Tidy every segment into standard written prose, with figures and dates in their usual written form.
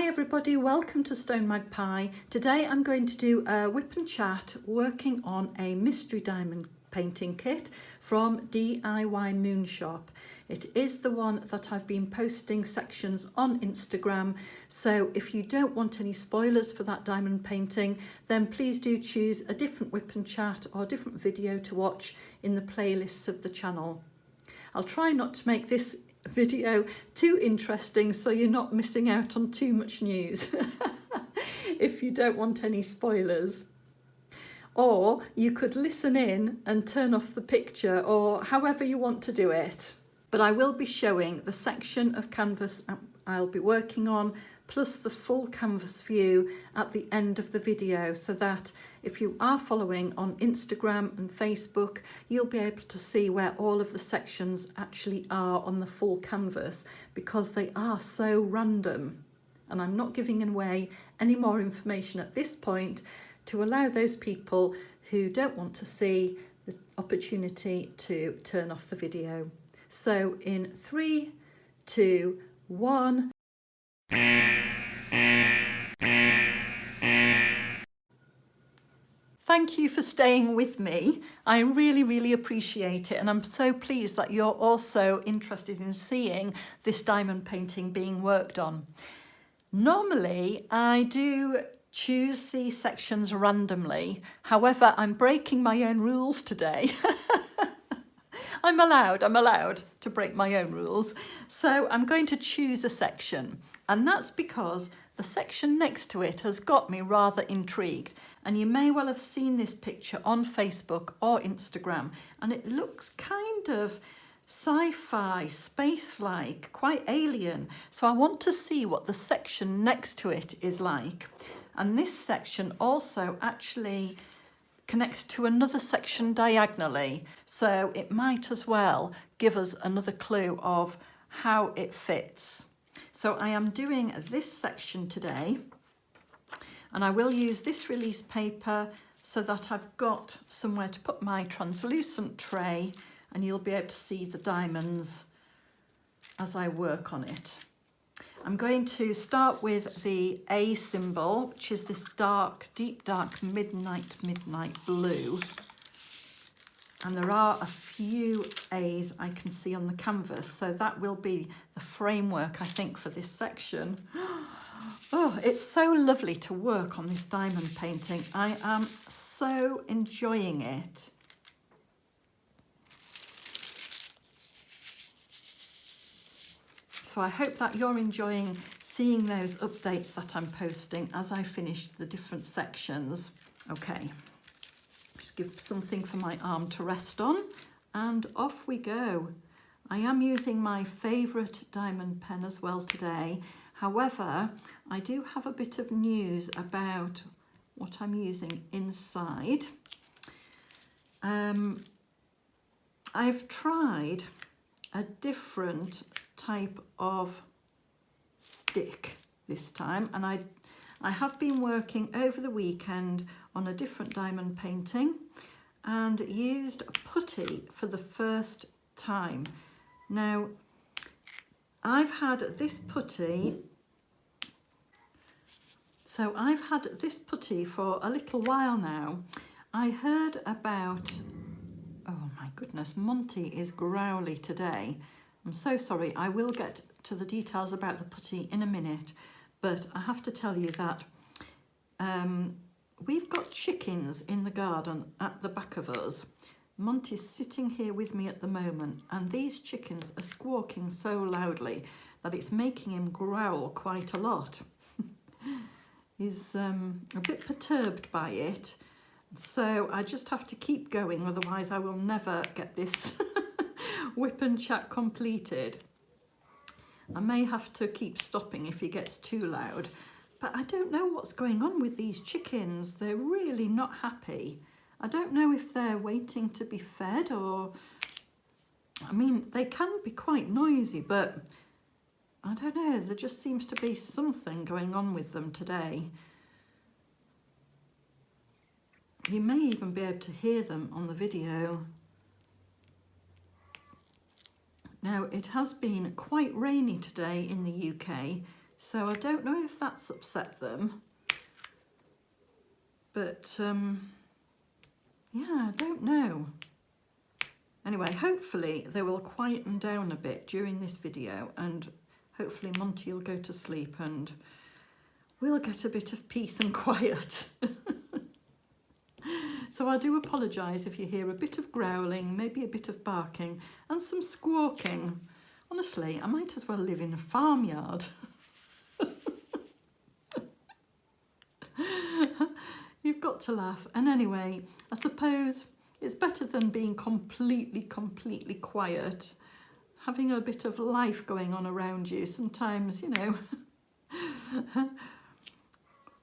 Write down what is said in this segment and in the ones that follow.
Hi everybody, welcome to StoneMagpie. Today I'm going to do a whip and chat working on a mystery diamond painting kit from DIY Moon Shop. It is the one that I've been posting sections on Instagram, so if you don't want any spoilers for that diamond painting, then please do choose a different whip and chat or a different video to watch in the playlists of the channel. I'll try not to make this video too interesting so you're not missing out on too much news if you don't want any spoilers. Or you could listen in and turn off the picture, or however you want to do it. But I will be showing the section of canvas I'll be working on, plus the full canvas view at the end of the video, so that if you are following on Instagram and Facebook, you'll be able to see where all of the sections actually are on the full canvas, because they are so random. And I'm not giving away any more information at this point to allow those people who don't want to see the opportunity to turn off the video. So in 3, 2, 1. Thank you for staying with me. I really appreciate it, and I'm so pleased that you're also interested in seeing this diamond painting being worked on. Normally, I do choose these sections randomly. However, I'm breaking my own rules today. I'm allowed to break my own rules. So I'm going to choose a section, and that's because the section next to it has got me rather intrigued. And you may well have seen this picture on Facebook or Instagram, and it looks kind of sci-fi, space-like, quite alien. So I want to see what the section next to it is like. And this section also actually connects to another section diagonally, so it might as well give us another clue of how it fits. So I am doing this section today, and I will use this release paper so that I've got somewhere to put my translucent tray, and you'll be able to see the diamonds as I work on it. I'm going to start with the A symbol, which is this deep dark midnight blue. And there are a few A's I can see on the canvas, so that will be the framework, I think, for this section. Oh, it's so lovely to work on this diamond painting. I am so enjoying it. So I hope that you're enjoying seeing those updates that I'm posting as I finish the different sections. Okay, just give something for my arm to rest on, and off we go. I am using my favourite diamond pen as well today. However, I do have a bit of news about what I'm using inside. I've tried a different type of stick this time, and I have been working over the weekend on a different diamond painting and used putty for the first time. Now, I've had this putty for a little while now. I heard about, oh my goodness, Monty is growly today. I'm so sorry, I will get to the details about the putty in a minute, but I have to tell you that we've got chickens in the garden at the back of us. Monty's sitting here with me at the moment, and these chickens are squawking so loudly that it's making him growl quite a lot. He's a bit perturbed by it, so I just have to keep going, otherwise I will never get this whip and chat completed. I may have to keep stopping if he gets too loud, but I don't know what's going on with these chickens. They're really not happy. I don't know if they're waiting to be fed, or, I mean, they can be quite noisy, but I don't know, there just seems to be something going on with them today. You may even be able to hear them on the video. Now, it has been quite rainy today in the UK, So I don't know if that's upset them, but yeah, I don't know. Anyway, hopefully they will quieten down a bit during this video, and hopefully Monty will go to sleep and we'll get a bit of peace and quiet. So I do apologise if you hear a bit of growling, maybe a bit of barking and some squawking. Honestly, I might as well live in a farmyard. You've got to laugh. And anyway, I suppose it's better than being completely quiet. Having a bit of life going on around you. Sometimes, you know,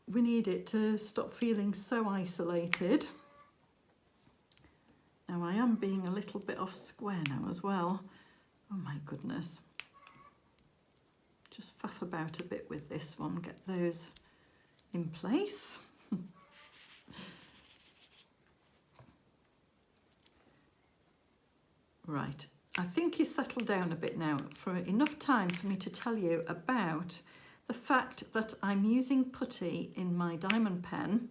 we need it to stop feeling so isolated. Now I am being a little bit off square now as well. Oh my goodness. Just faff about a bit with this one, get those in place. Right, I think he's settled down a bit now for enough time for me to tell you about the fact that I'm using putty in my diamond pen.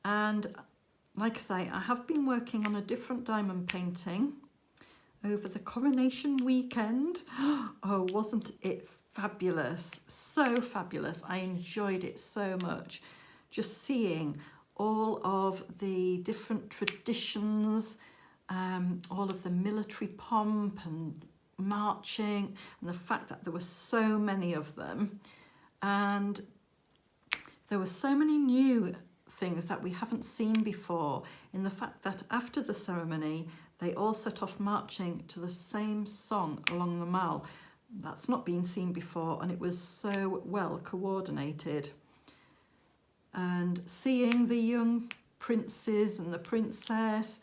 And like I say, I have been working on a different diamond painting over the Coronation weekend. Oh, wasn't it fabulous? So fabulous. I enjoyed it so much. Just seeing all of the different traditions, all of the military pomp and marching, and the fact that there were so many of them. And there were so many new things that we haven't seen before, in the fact that after the ceremony, they all set off marching to the same song along the mall. That's not been seen before, and it was so well coordinated. And seeing the young princes and the princess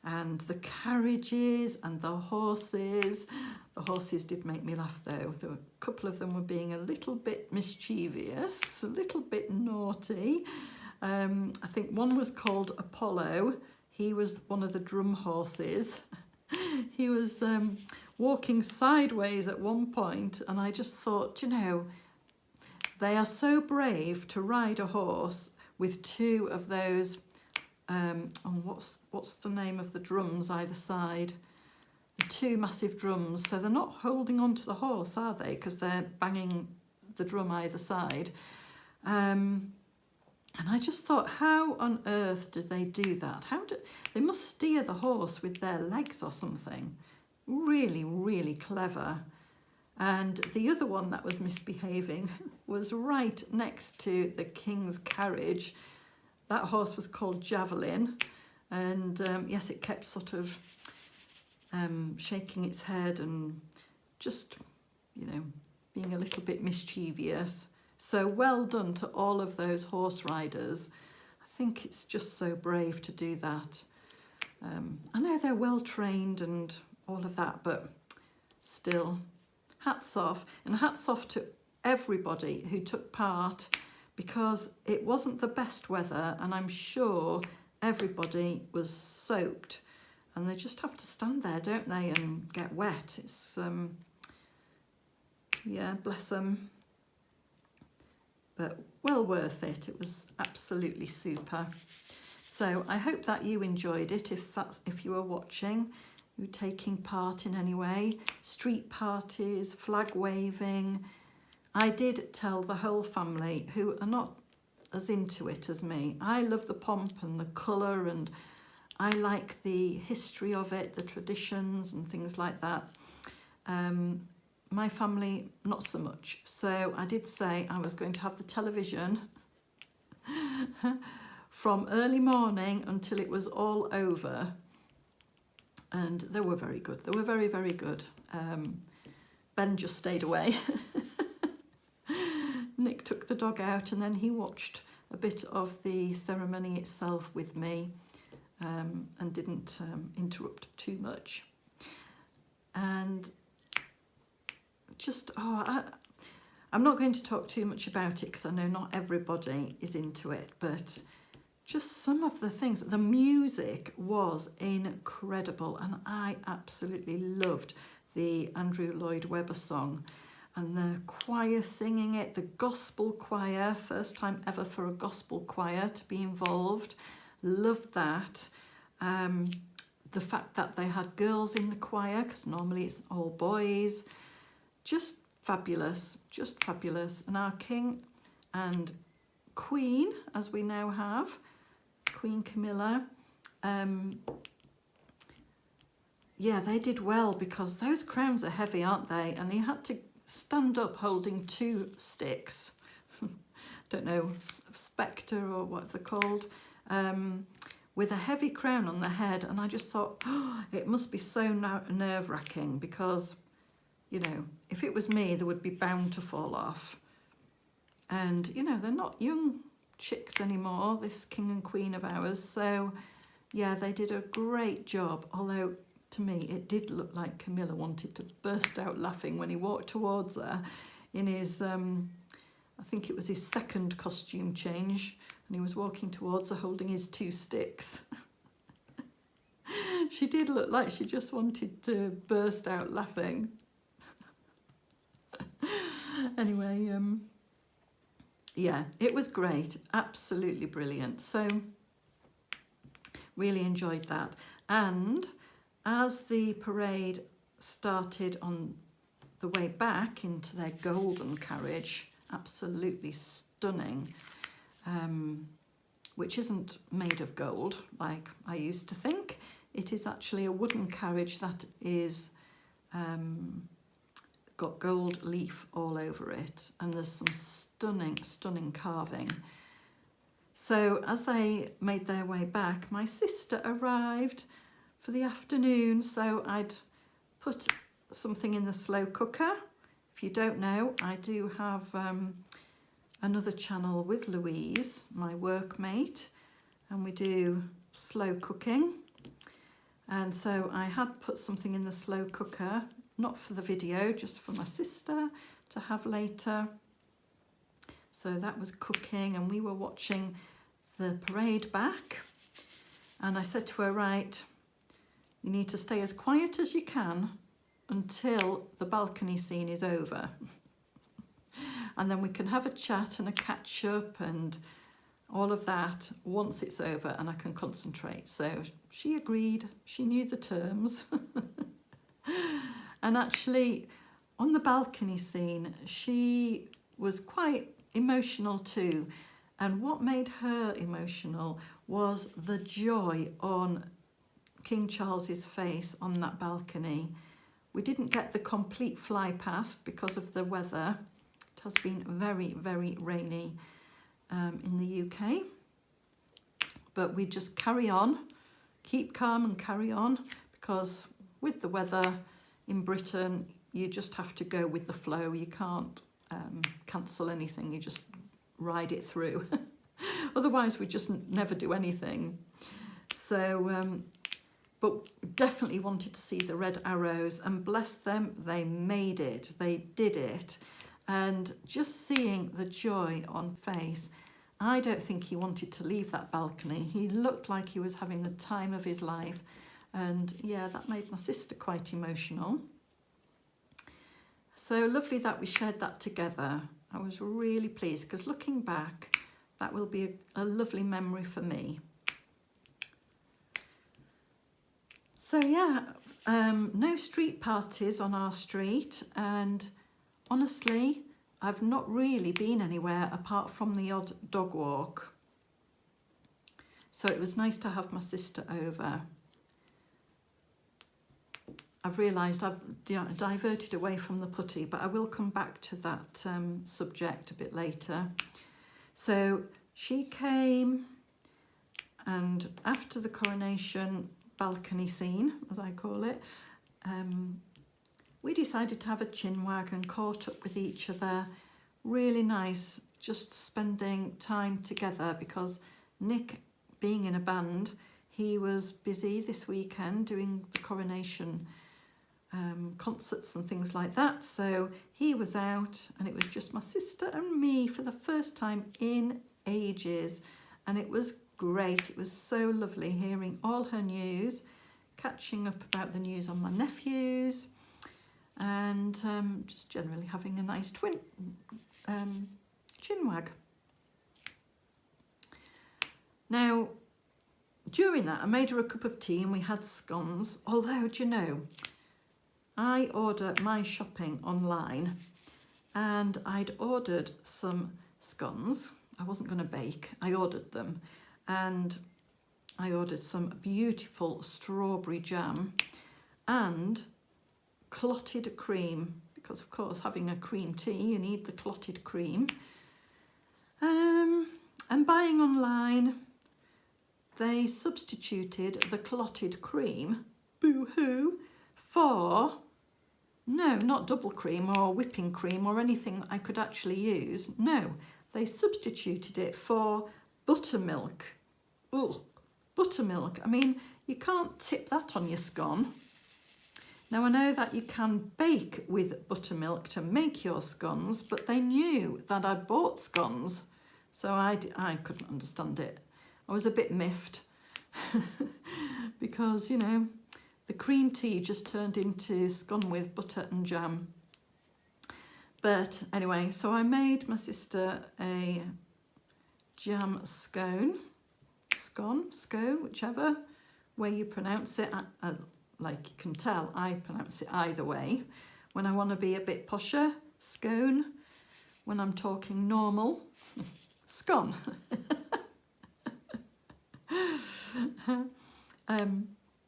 and the carriages and the horses. The horses did make me laugh though. There were, a couple of them were being a little bit mischievous, a little bit naughty. I think one was called Apollo. He was one of the drum horses. He was walking sideways at one point, and I just thought, you know, they are so brave to ride a horse with two of those, what's the name of the drums either side? The two massive drums. So they're not holding on to the horse, are they? Because they're banging the drum either side. And I just thought, how on earth did they do that? They must steer the horse with their legs or something. Really, really clever. And the other one that was misbehaving was right next to the king's carriage. That horse was called Javelin. And yes, it kept sort of shaking its head and just, you know, being a little bit mischievous. So well done to all of those horse riders. I think it's just so brave to do that. I know they're well trained and all of that, but still, hats off. And hats off to everybody who took part, because it wasn't the best weather, and I'm sure everybody was soaked. And they just have to stand there, don't they, and get wet. It's, yeah, bless them. But well worth it. It was absolutely super. So I hope that you enjoyed it, if you were watching, you were taking part in any way. Street parties, flag waving. I did tell the whole family, who are not as into it as me. I love the pomp and the colour, and I like the history of it, the traditions and things like that. My family, not so much. So I did say I was going to have the television from early morning until it was all over. And they were very good. They were very, very good. Ben just stayed away. Nick took the dog out, and then he watched a bit of the ceremony itself with me, and didn't interrupt too much. And just, I'm not going to talk too much about it because I know not everybody is into it, but just some of the things. The music was incredible, and I absolutely loved the Andrew Lloyd Webber song. and the choir singing it, the gospel choir, first time ever for a gospel choir to be involved. Loved that. The fact that they had girls in the choir, because normally it's all boys. Just fabulous, just fabulous. And our king and queen, as we now have, Queen Camilla, yeah, they did well, because those crowns are heavy, aren't they? And he had to stand up holding 2 sticks. Don't know, spectre or what they're called, with a heavy crown on the head. And I just thought, oh, it must be so nerve-wracking, because, you know, if it was me, they would be bound to fall off. And, you know, they're not young chicks anymore, this king and queen of ours. So, yeah, they did a great job, although to me it did look like Camilla wanted to burst out laughing when he walked towards her in his, I think it was his second costume change, and he was walking towards her holding his 2 sticks. She did look like she just wanted to burst out laughing. Anyway, yeah, it was great, absolutely brilliant. So, really enjoyed that. And as the parade started on the way back into their golden carriage, absolutely stunning, which isn't made of gold like I used to think. It is actually a wooden carriage that is got gold leaf all over it, and there's some stunning carving. So as they made their way back, my sister arrived for the afternoon, so I'd put something in the slow cooker. If you don't know, I do have another channel with Louise, my workmate, and we do slow cooking. And so I had put something in the slow cooker, not for the video, just for my sister to have later. So that was cooking, and we were watching the parade back. And I said to her, right, you need to stay as quiet as you can until the balcony scene is over. And then we can have a chat and a catch up and all of that once it's over, and I can concentrate. So she agreed, she knew the terms. And actually, on the balcony scene, she was quite emotional too. And what made her emotional was the joy on King Charles's face on that balcony. We didn't get the complete fly past because of the weather. It has been very, very rainy in the UK. But we just carry on, keep calm and carry on, because with the weather in Britain, you just have to go with the flow. You can't cancel anything, you just ride it through. Otherwise, we just never do anything. So, but definitely wanted to see the red arrows, and bless them, they made it, they did it. And just seeing the joy on face, I don't think he wanted to leave that balcony. He looked like he was having the time of his life. And yeah, that made my sister quite emotional. So lovely that we shared that together. I was really pleased, because looking back, that will be a lovely memory for me. So yeah, no street parties on our street, and honestly, I've not really been anywhere apart from the odd dog walk. So it was nice to have my sister over. I've realised I've diverted away from the putty, but I will come back to that subject a bit later. So she came, and after the coronation balcony scene, as I call it, we decided to have a chin wag and caught up with each other. Really nice, just spending time together, because Nick, being in a band, he was busy this weekend doing the coronation concerts and things like that. So he was out, and it was just my sister and me for the first time in ages. And it was great. It was so lovely hearing all her news, catching up about the news on my nephews, and just generally having a nice chin wag. Now, during that, I made her a cup of tea and we had scones, although, do you know, I order my shopping online and I'd ordered some scones. I wasn't going to bake, I ordered them, and I ordered some beautiful strawberry jam and clotted cream, because of course having a cream tea you need the clotted cream. And buying online, they substituted the clotted cream, boo-hoo, for, no, not double cream or whipping cream or anything I could actually use. No, they substituted it for buttermilk. Ugh, buttermilk. I mean, you can't tip that on your scone. Now, I know that you can bake with buttermilk to make your scones, but they knew that I bought scones, so I couldn't understand it. I was a bit miffed because, you know, the cream tea just turned into scone with butter and jam. But anyway, so I made my sister a jam scone, whichever way you pronounce it. Like you can tell, I pronounce it either way. When I want to be a bit posher, scone. When I'm talking normal, scone.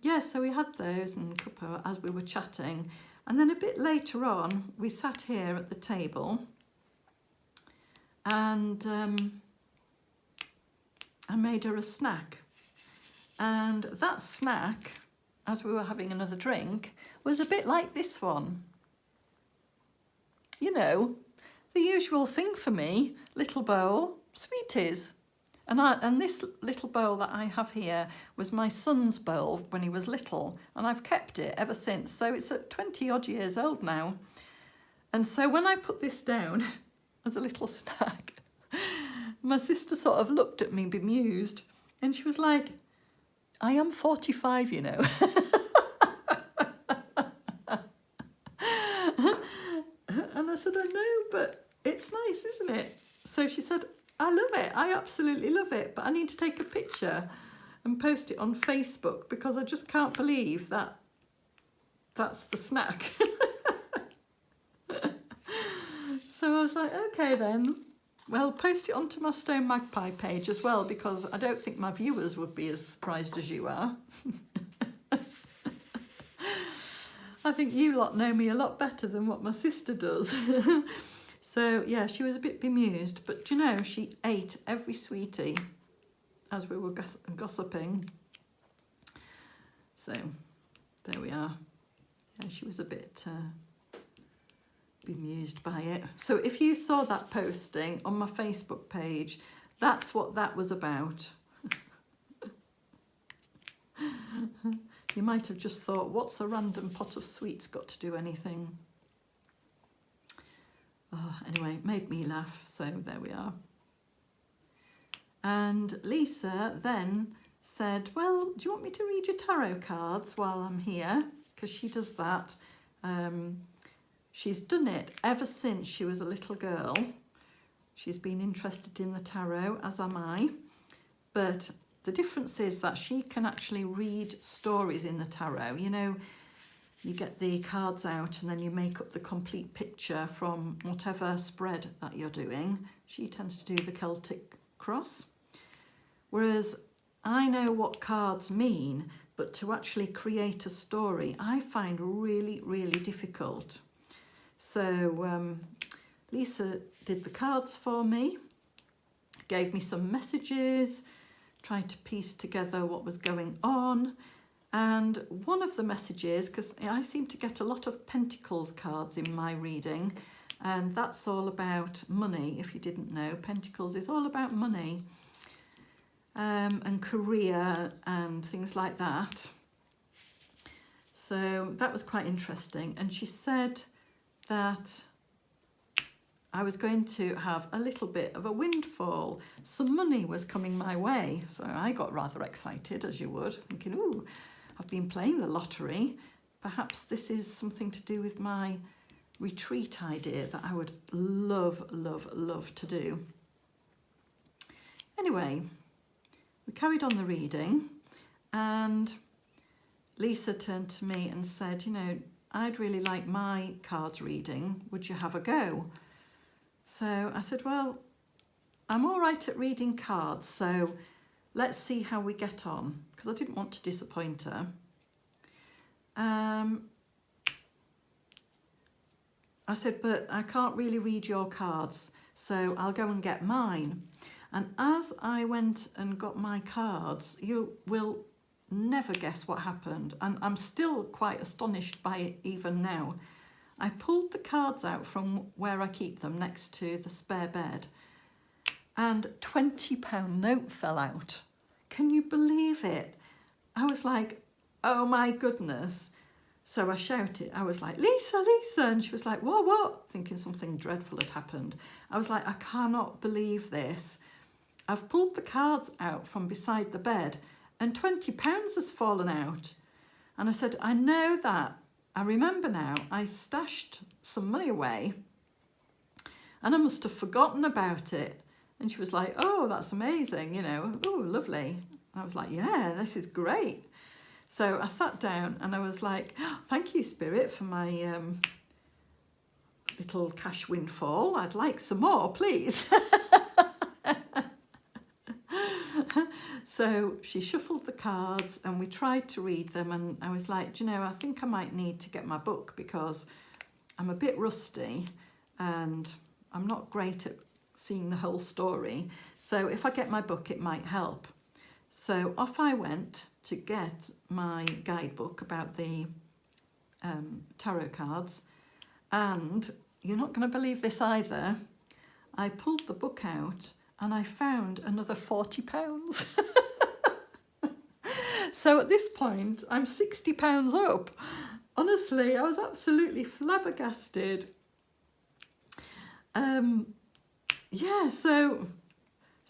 Yeah, so we had those and cuppa as we were chatting. And then a bit later on, we sat here at the table and I made her a snack. And that snack, as we were having another drink, was a bit like this one. You know, the usual thing for me, little bowl, sweeties. And this little bowl that I have here was my son's bowl when he was little, and I've kept it ever since. So it's at 20 odd years old now. And so when I put this down as a little snack, my sister sort of looked at me bemused, and she was like, I am 45, you know. And I said, I know, but it's nice, isn't it? So she said, I love it. I absolutely love it. But I need to take a picture and post it on Facebook because I just can't believe that that's the snack. So I was like, okay then. Well, post it onto my StoneMagpie page as well, because I don't think my viewers would be as surprised as you are. I think you lot know me a lot better than what my sister does. So, yeah, she was a bit bemused, but, you know, she ate every sweetie as we were gossiping. So, there we are. Yeah, she was a bit bemused by it. So, if you saw that posting on my Facebook page, that's what that was about. You might have just thought, what's a random pot of sweets got to do anything? Oh, anyway, it made me laugh, so there we are. And Lisa then said, well, do you want me to read your tarot cards while I'm here? Because she does that. She's done it ever since she was a little girl. She's been interested in the tarot, as am I. But the difference is that she can actually read stories in the tarot. You know, you get the cards out and then you make up the complete picture from whatever spread that you're doing. She tends to do the Celtic cross. Whereas I know what cards mean, but to actually create a story, I find really, really difficult. So Lisa did the cards for me, gave me some messages, tried to piece together what was going on. And one of the messages, because I seem to get a lot of Pentacles cards in my reading, and that's all about money. If you didn't know, Pentacles is all about money and career and things like that. So that was quite interesting. And she said that I was going to have a little bit of a windfall. Some money was coming my way. So I got rather excited, as you would, thinking, ooh, I've been playing the lottery. perhaps this is something to do with my retreat idea that I would love, love, love to do. Anyway, we carried on the reading, and Lisa turned to me and said, you know, I'd really like my cards reading. Would you have a go? So I said, well, I'm all right at reading cards, so let's see how we get on, because I didn't want to disappoint her. I said, but I can't really read your cards, so I'll go and get mine. And as I went and got my cards, you will never guess what happened. And I'm still quite astonished by it even now. I pulled the cards out from where I keep them next to the spare bed, and £20 note fell out. Can you believe it? I was like, oh my goodness. So I shouted, I was like, Lisa, Lisa. And she was like, what? Thinking something dreadful had happened. I was like, I cannot believe this. I've pulled the cards out from beside the bed and £20 has fallen out. And I said, I know that. I remember now, I stashed some money away and I must have forgotten about it. And she was like, oh, that's amazing, you know, oh, lovely. I was like, yeah, this is great. So I sat down and I was like, oh, thank you, Spirit, for my little cash windfall. I'd like some more, please. So she shuffled the cards and we tried to read them, and I was like, do you know, I think I might need to get my book because I'm a bit rusty and I'm not great at seeing the whole story. So if I get my book, it might help. So off I went to get my guidebook about the tarot cards, and you're not going to believe this either. I pulled the book out and I found another £40. So at this point, I'm £60 up. Honestly, I was absolutely flabbergasted. Yeah, so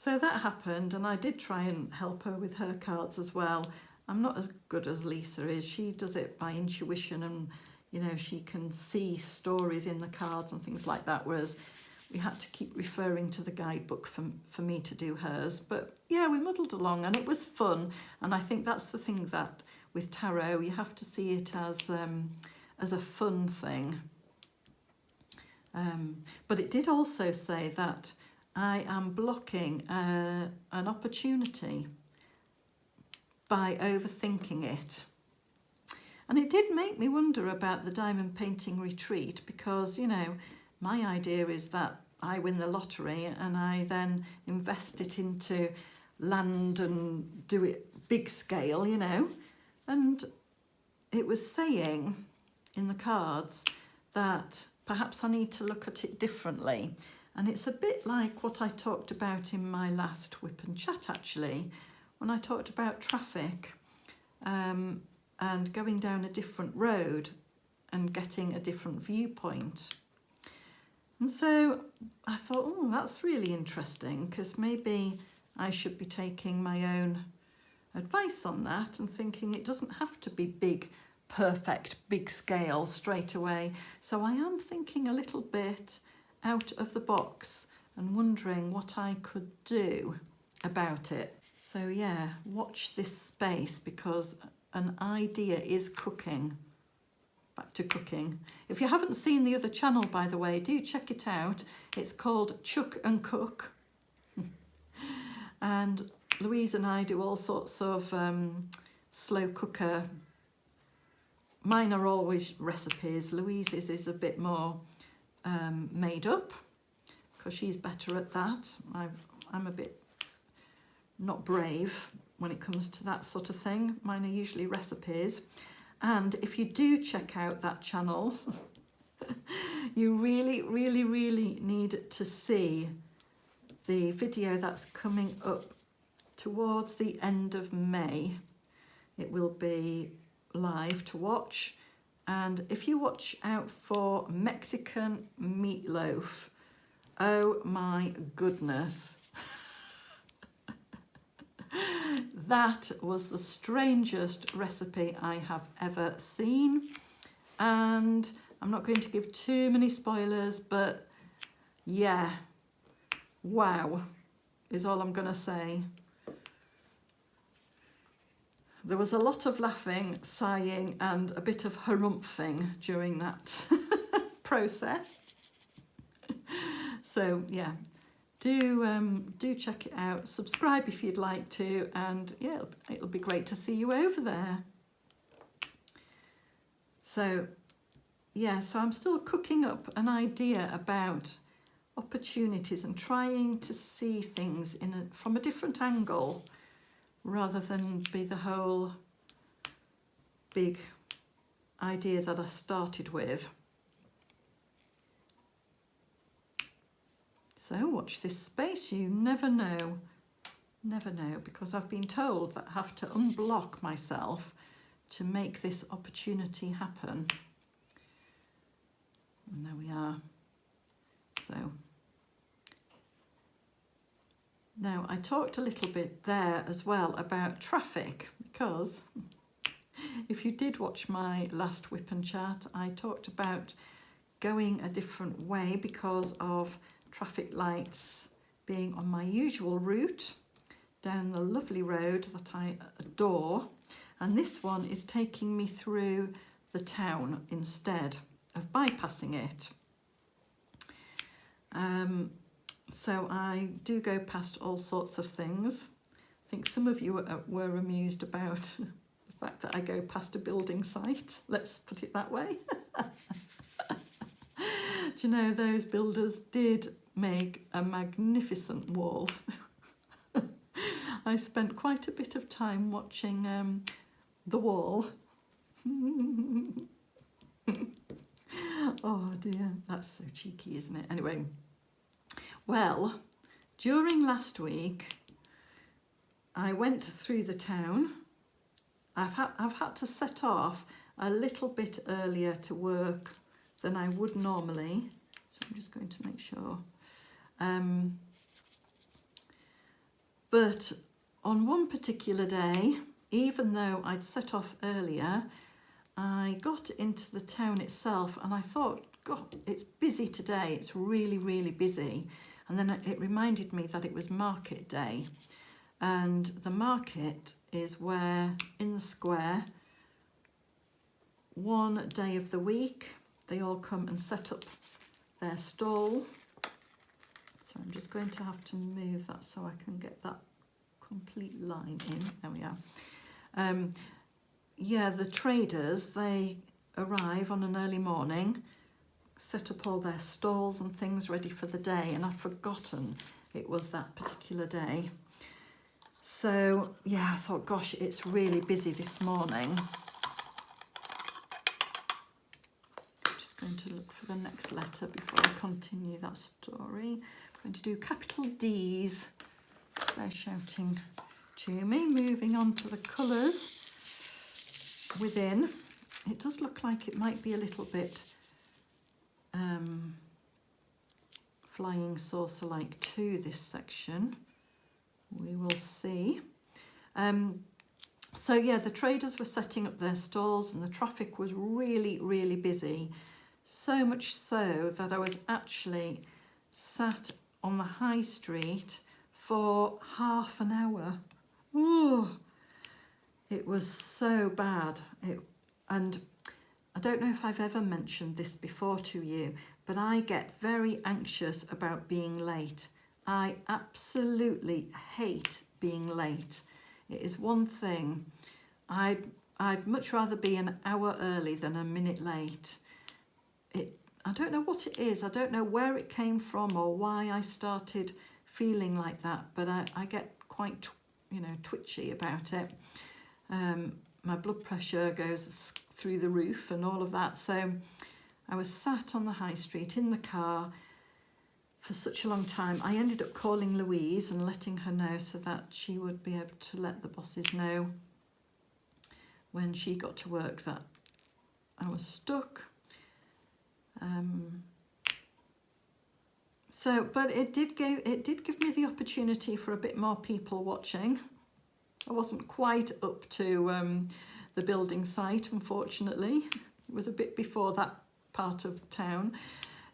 that happened, and I did try and help her with her cards as well. I'm not as good as Lisa is. She does it by intuition, and, you know, she can see stories in the cards and things like that, whereas we had to keep referring to the guidebook for me to do hers. But yeah, we muddled along and it was fun. And I think that's the thing that with tarot, you have to see it as a fun thing. But it did also say that I am blocking an opportunity by overthinking it. And it did make me wonder about the diamond painting retreat, because, you know, my idea is that I win the lottery and I then invest it into land and do it big scale, you know. And it was saying in the cards that perhaps I need to look at it differently. And it's a bit like what I talked about in my last WIP and Chat, actually, when I talked about traffic and going down a different road and getting a different viewpoint. And so I thought, oh, that's really interesting, because maybe I should be taking my own advice on that and thinking it doesn't have to be big, perfect, big scale straight away. So I am thinking a little bit out of the box and wondering what I could do about it. So yeah, watch this space, because an idea is cooking. Back to cooking. If you haven't seen the other channel, by the way, do check it out. It's called Chuck and Cook. And Louise and I do all sorts of slow cooker. Mine are always recipes. Louise's is a bit more made up, because she's better at that. I'm a bit not brave when it comes to that sort of thing. Mine are usually recipes. And if you do check out that channel, you really, really, really need to see the video that's coming up towards the end of May. It will be live to watch. And if you watch out for Mexican meatloaf, oh my goodness. that was the strangest recipe I have ever seen. And I'm not going to give too many spoilers, but yeah, wow is all I'm going to say. There was a lot of laughing, sighing and a bit of harumphing during that process. So yeah, do check it out. Subscribe if you'd like to, and yeah, it'll be great to see you over there. So yeah, so I'm still cooking up an idea about opportunities and trying to see things from a different angle, rather than be the whole big idea that I started with. So watch this space, you never know, because I've been told that I have to unblock myself to make this opportunity happen. And there we are. So now I talked a little bit there as well about traffic, because if you did watch my last WIP and Chat, I talked about going a different way because of traffic lights being on my usual route down the lovely road that I adore, and this one is taking me through the town instead of bypassing it. So I do go past all sorts of things. I think some of you were amused about the fact that I go past a building site, let's put it that way. Do you know, those builders did make a magnificent wall. I spent quite a bit of time watching the wall. Oh dear, that's so cheeky, isn't it? Anyway, well, during last week, I went through the town. I've had to set off a little bit earlier to work than I would normally. So I'm just going to make sure. But on one particular day, even though I'd set off earlier, I got into the town itself and I thought, God, it's busy today. It's really, really busy. And then it reminded me that it was market day. And the market is where, in the square, one day of the week, they all come and set up their stall. So I'm just going to have to move that so I can get that complete line in. There we are. Yeah, the traders, they arrive on an early morning, set up all their stalls and things ready for the day, and I've forgotten it was that particular day. So yeah, I thought, gosh, it's really busy this morning. I'm just going to look for the next letter before I continue that story. I'm going to do capital D's. They're shouting to me. Moving on to the colours within. It does look like it might be a little bit flying saucer-like to this section. We will see. So yeah, the traders were setting up their stalls and the traffic was really, really busy. So much so that I was actually sat on the high street for half an hour. Ooh, it was so bad. And I don't know if I've ever mentioned this before to you, but I get very anxious about being late. I absolutely hate being late. It is one thing. I'd much rather be an hour early than a minute late. I don't know what it is. I don't know where it came from or why I started feeling like that, but I get quite, twitchy about it. My blood pressure goes through the roof and all of that. So I was sat on the high street in the car for such a long time. I ended up calling Louise and letting her know so that she would be able to let the bosses know when she got to work that I was stuck. But it did give me the opportunity for a bit more people watching. I wasn't quite up to the building site, unfortunately. It was a bit before that part of town.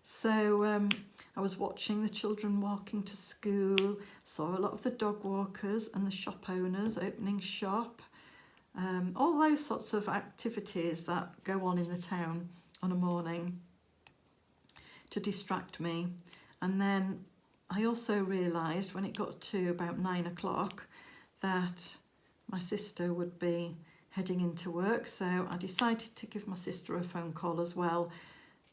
So I was watching the children walking to school, saw a lot of the dog walkers and the shop owners opening shop, all those sorts of activities that go on in the town on a morning to distract me. And then I also realised when it got to about 9 o'clock that my sister would be heading into work, so I decided to give my sister a phone call as well.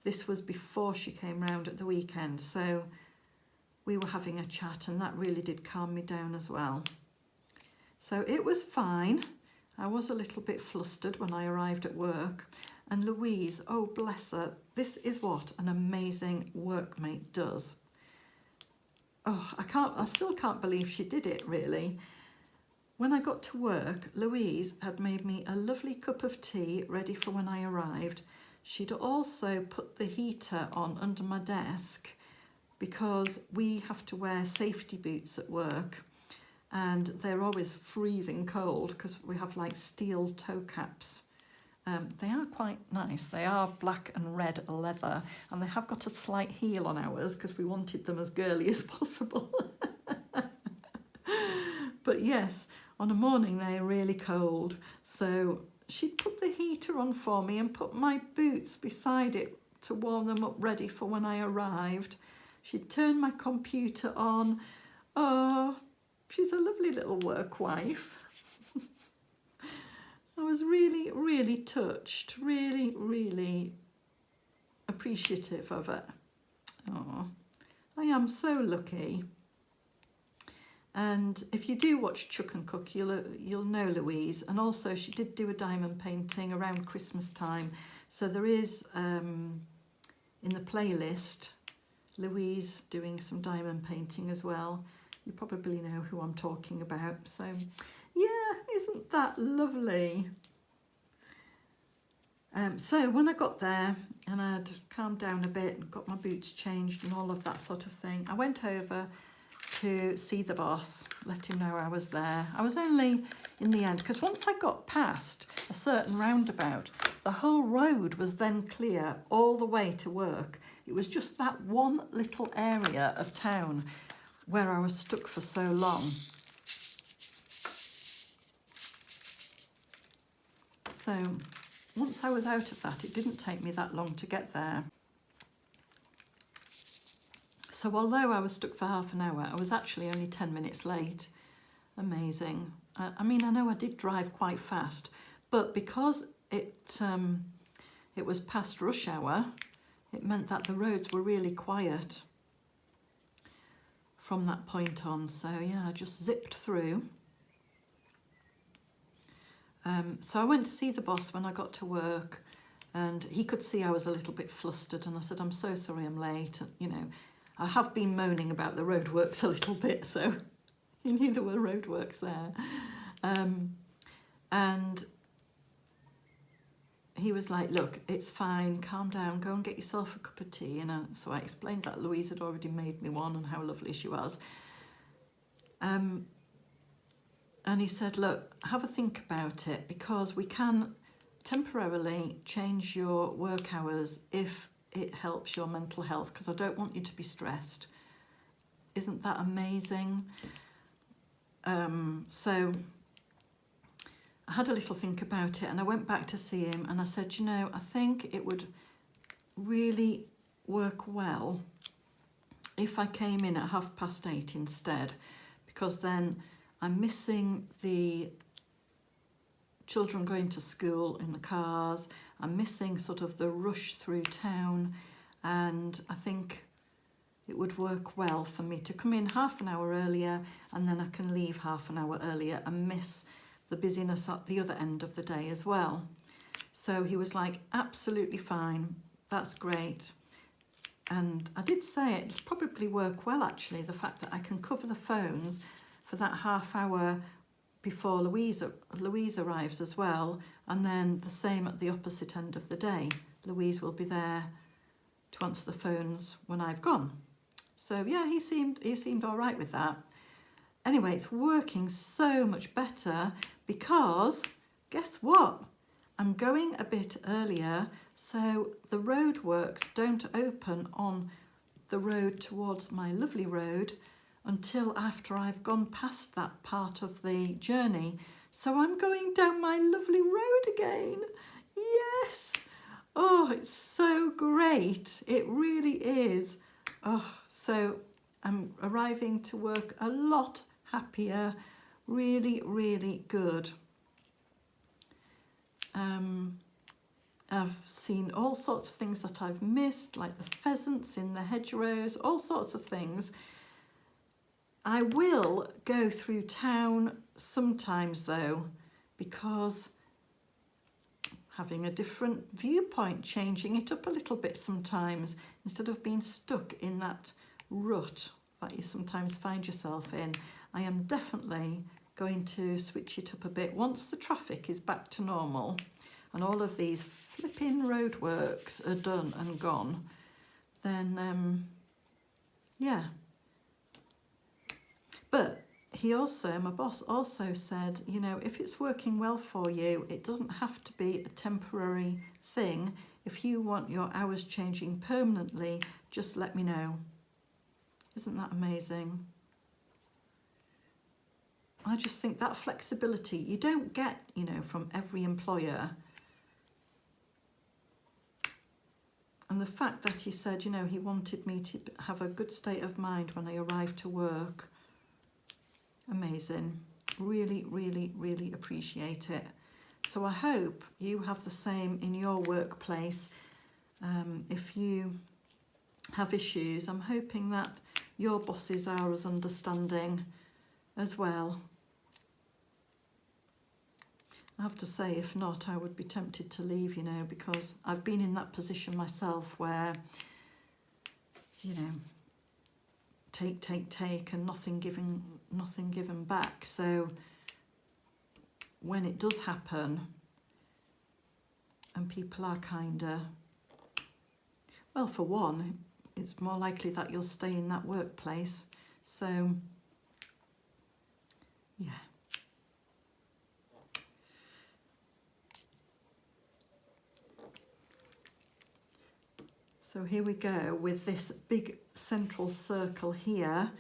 This was before she came round at the weekend, so we were having a chat and that really did calm me down as well. So it was fine. I was a little bit flustered when I arrived at work, and Louise, oh bless her, this is what an amazing workmate does. Oh, I still can't believe she did it, really. When I got to work, Louise had made me a lovely cup of tea ready for when I arrived. She'd also put the heater on under my desk because we have to wear safety boots at work and they're always freezing cold because we have like steel toe caps. They are quite nice. They are black and red leather and they have got a slight heel on ours because we wanted them as girly as possible. But yes, on a morning they're really cold, so she'd put the heater on for me and put my boots beside it to warm them up ready for when I arrived. She'd turn my computer on. Oh, she's a lovely little work wife. I was really, really touched, really, really appreciative of it. Oh, I am so lucky. And if you do watch Chuck and Cook, you'll know Louise. And also she did do a diamond painting around Christmas time. So there is, in the playlist, Louise doing some diamond painting as well. You probably know who I'm talking about. So yeah, isn't that lovely? So when I got there and I'd calmed down a bit and got my boots changed and all of that sort of thing, I went over to see the boss, let him know I was there. I was only in the end, because once I got past a certain roundabout, the whole road was then clear all the way to work. It was just that one little area of town where I was stuck for so long. So once I was out of that, it didn't take me that long to get there. So although I was stuck for half an hour, I was actually only 10 minutes late. Amazing. I mean, I know I did drive quite fast, but because it was past rush hour, it meant that the roads were really quiet from that point on. So yeah, I just zipped through. So I went to see the boss when I got to work, and he could see I was a little bit flustered, and I said, I'm so sorry I'm late. You know, I have been moaning about the roadworks a little bit, so he knew there were roadworks there. And he was like, look, it's fine, calm down, go and get yourself a cup of tea. And so I explained that Louise had already made me one and how lovely she was. And he said, look, have a think about it, because we can temporarily change your work hours if it helps your mental health, because I don't want you to be stressed. Isn't that amazing? So I had a little think about it and I went back to see him and I said, you know, I think it would really work well if I came in at 8:30 instead, because then I'm missing the children going to school in the cars, I'm missing sort of the rush through town, and I think it would work well for me to come in half an hour earlier and then I can leave half an hour earlier and miss the busyness at the other end of the day as well. So he was like, absolutely fine, that's great. And I did say it'd probably work well actually, the fact that I can cover the phones for that half hour before Louise arrives as well, and then the same at the opposite end of the day. Louise will be there to answer the phones when I've gone. So yeah, he seemed all right with that. anyway, it's working so much better because guess what? I'm going a bit earlier, so the roadworks don't open on the road towards my lovely road until after I've gone past that part of the journey. So I'm going down my lovely road again. Yes. Oh, it's so great. It really is. Oh, so I'm arriving to work a lot happier. Really, really good. I've seen all sorts of things that I've missed, like the pheasants in the hedgerows, all sorts of things. I will go through town sometimes though, because having a different viewpoint, changing it up a little bit sometimes, instead of being stuck in that rut that you sometimes find yourself in. I am definitely going to switch it up a bit once the traffic is back to normal and all of these flipping roadworks are done and gone. Then, yeah. But he also, my boss also said, you know, if it's working well for you, it doesn't have to be a temporary thing. If you want your hours changing permanently, just let me know. Isn't that amazing? I just think that flexibility, you don't get, you know, from every employer. And the fact that he said, you know, he wanted me to have a good state of mind when I arrived to work. Amazing. Really, really, really appreciate it. So I hope you have the same in your workplace. If you have issues, I'm hoping that your bosses are as understanding as well. I have to say, if not, I would be tempted to leave, you know, because I've been in that position myself where, you know, take and nothing given back. So when it does happen and people are kinder, well, for one, it's more likely that you'll stay in that workplace. So yeah. So here we go with this big central circle here,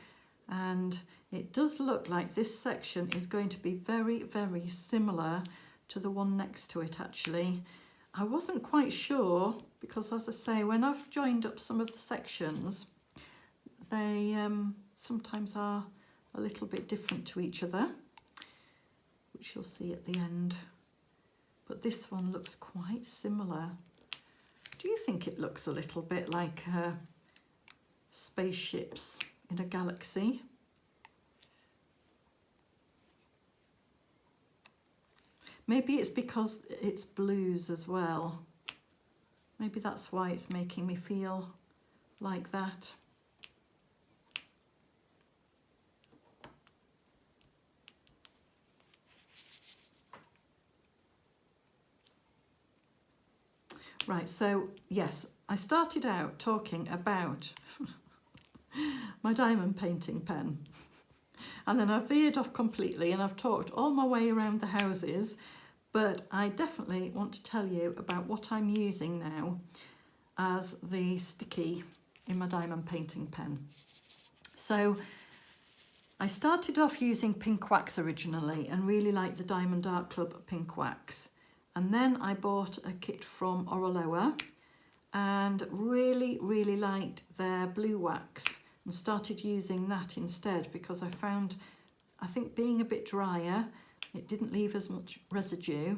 and it does look like this section is going to be very, very similar to the one next to it actually. I wasn't quite sure because, as I say, when I've joined up some of the sections, they sometimes are a little bit different to each other, which you'll see at the end. But this one looks quite similar. Do you think it looks a little bit like spaceships in a galaxy? Maybe it's because it's blues as well. Maybe that's why it's making me feel like that. Right, so yes, I started out talking about my diamond painting pen, and then I veered off completely and I've talked all my way around the houses, but I definitely want to tell you about what I'm using now as the sticky in my diamond painting pen. So I started off using pink wax originally and really liked the Diamond Art Club pink wax. And then I bought a kit from Oroloa and really, really liked their blue wax and started using that instead because I found, I think, being a bit drier, it didn't leave as much residue,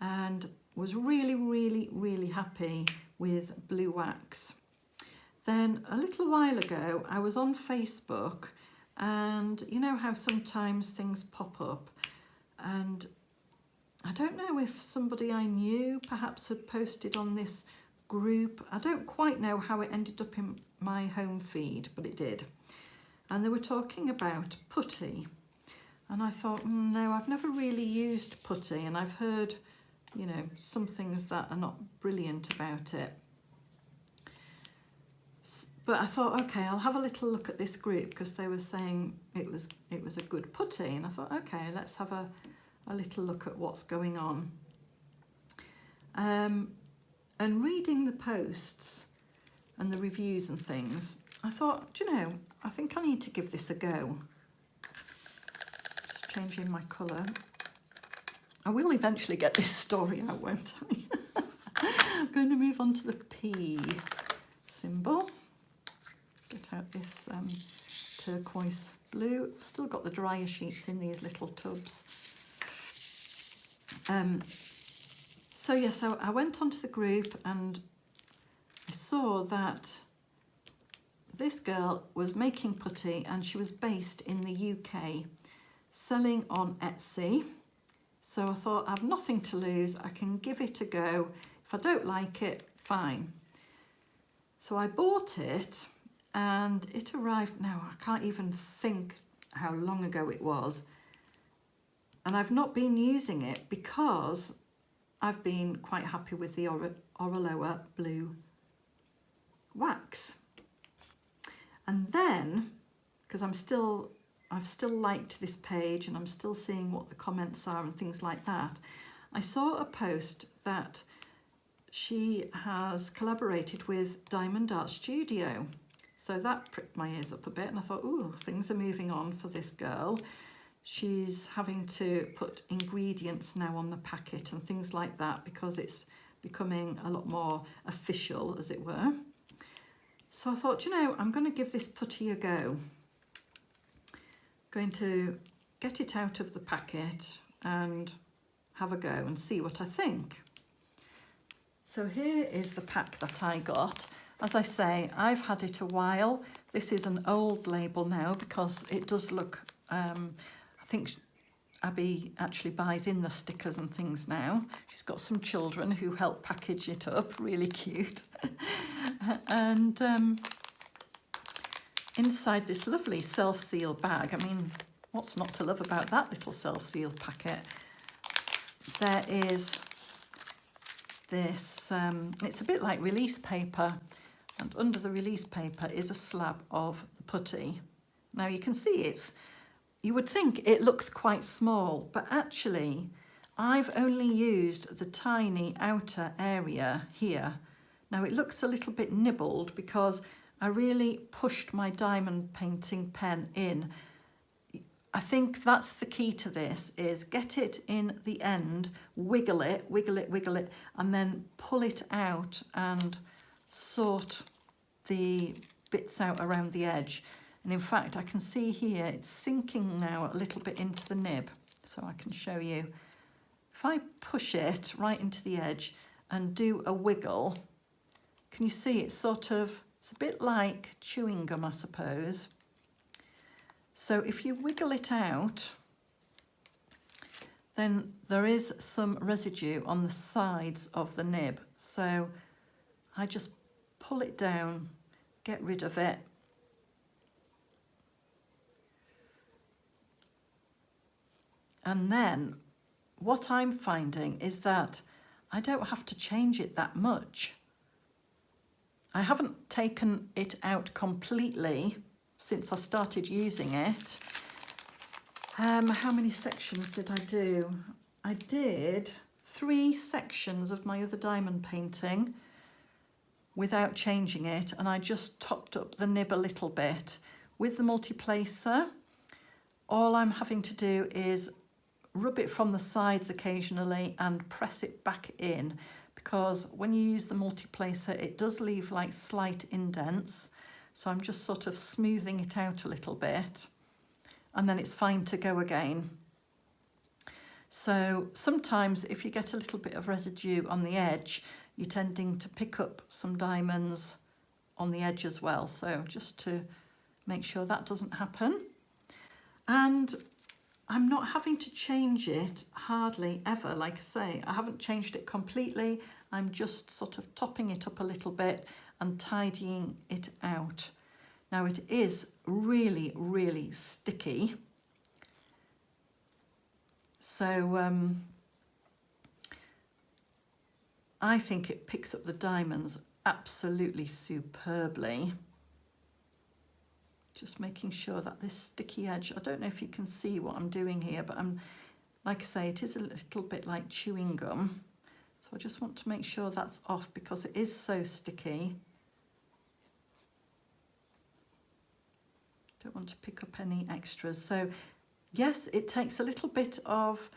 and was really, really, really happy with blue wax. Then a little while ago, I was on Facebook, and you know how sometimes things pop up, and I don't know if somebody I knew perhaps had posted on this group. I don't quite know how it ended up in my home feed, but it did. And they were talking about putty. And I thought, no, I've never really used putty, and I've heard, you know, some things that are not brilliant about it. But I thought, okay, I'll have a little look at this group because they were saying it was a good putty, and I thought, okay, let's have a little look at what's going on. And reading the posts and the reviews and things, I thought, do you know, I think I need to give this a go. Just changing my colour. I will eventually get this story out, won't I? I'm going to move on to the P symbol. Get out this turquoise blue. Still got the dryer sheets in these little tubs. So yes, I went onto the group and I saw that this girl was making putty and she was based in the UK, selling on Etsy. So I thought, I have nothing to lose, I can give it a go. If I don't like it, fine. So I bought it and it arrived, now I can't even think how long ago it was. And I've not been using it because I've been quite happy with the Oraloa blue wax. And then, because I've still liked this page and I'm still seeing what the comments are and things like that, I saw a post that she has collaborated with Diamond Art Studio. So that pricked my ears up a bit and I thought, ooh, things are moving on for this girl. She's having to put ingredients now on the packet and things like that because it's becoming a lot more official, as it were. So I thought, you know, I'm going to give this putty a go. Going to get it out of the packet and have a go and see what I think. So here is the pack that I got. As I say, I've had it a while. This is an old label now because it does look, I think Abby actually buys in the stickers and things now. She's got some children who help package it up, really cute. And inside this lovely self-seal bag, I mean, what's not to love about that little self-seal packet? There is this, it's a bit like release paper, and under the release paper is a slab of putty. Now you can see you would think it looks quite small, but actually I've only used the tiny outer area here. Now it looks a little bit nibbled because I really pushed my diamond painting pen in. I think that's the key to this, is get it in the end, wiggle it, and then pull it out and sort the bits out around the edge. And in fact, I can see here it's sinking now a little bit into the nib, so I can show you. If I push it right into the edge and do a wiggle, can you see it's it's a bit like chewing gum, I suppose. So if you wiggle it out, then there is some residue on the sides of the nib. So I just pull it down, get rid of it. And then what I'm finding is that I don't have to change it that much. I haven't taken it out completely since I started using it. How many sections did I do? I did 3 sections of my other diamond painting without changing it, and I just topped up the nib a little bit. With the multi-placer, all I'm having to do is rub it from the sides occasionally and press it back in, because when you use the multi-placer it does leave like slight indents, so I'm just sort of smoothing it out a little bit and then it's fine to go again. So sometimes if you get a little bit of residue on the edge, you're tending to pick up some diamonds on the edge as well, so just to make sure that doesn't happen. And I'm not having to change it hardly ever. Like I say, I haven't changed it completely. I'm just sort of topping it up a little bit and tidying it out. Now it is really, really sticky. So I think it picks up the diamonds absolutely superbly. Just making sure that this sticky edge, I don't know if you can see what I'm doing here, but I'm, like I say, it is a little bit like chewing gum. So I just want to make sure that's off because it is so sticky. Don't want to pick up any extras. So yes, it takes a little bit of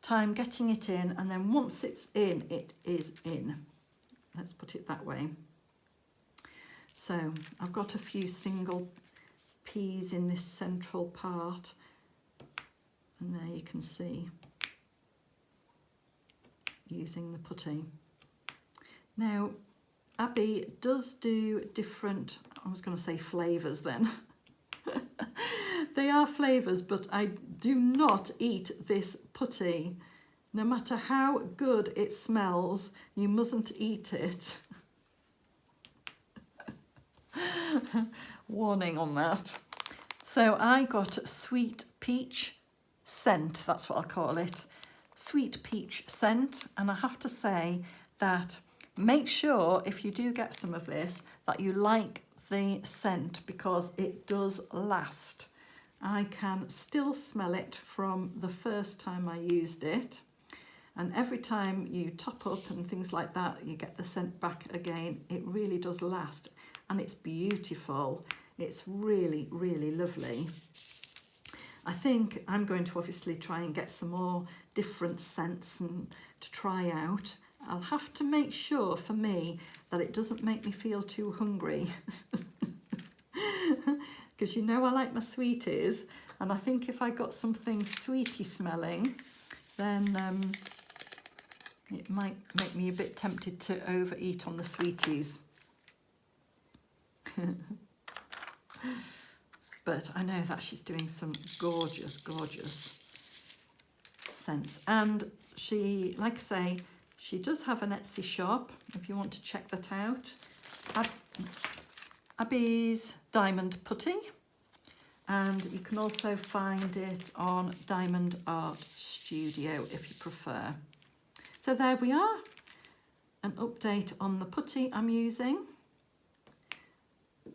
time getting it in, and then once it's in, it is in. Let's put it that way. So I've got a few single P's in this central part, and there you can see using the putty. Now Abby does do different, I was going to say flavours then. They are flavours, but I do not eat this putty. No matter how good it smells, you mustn't eat it. Warning on that. So I got sweet peach scent, that's what I'll call it. Sweet peach scent, and I have to say that make sure if you do get some of this that you like the scent because it does last. I can still smell it from the first time I used it, and every time you top up and things like that you get the scent back again. It really does last, and it's beautiful. It's really, really lovely. I think I'm going to obviously try and get some more different scents and to try out. I'll have to make sure for me that it doesn't make me feel too hungry. Because you know I like my sweeties, and I think if I got something sweety smelling, then it might make me a bit tempted to overeat on the sweeties. But I know that she's doing some gorgeous, gorgeous scents. And she, like I say, she does have an Etsy shop if you want to check that out. Abby's Diamond Putty. And you can also find it on Diamond Art Studio if you prefer. So there we are. An update on the putty I'm using.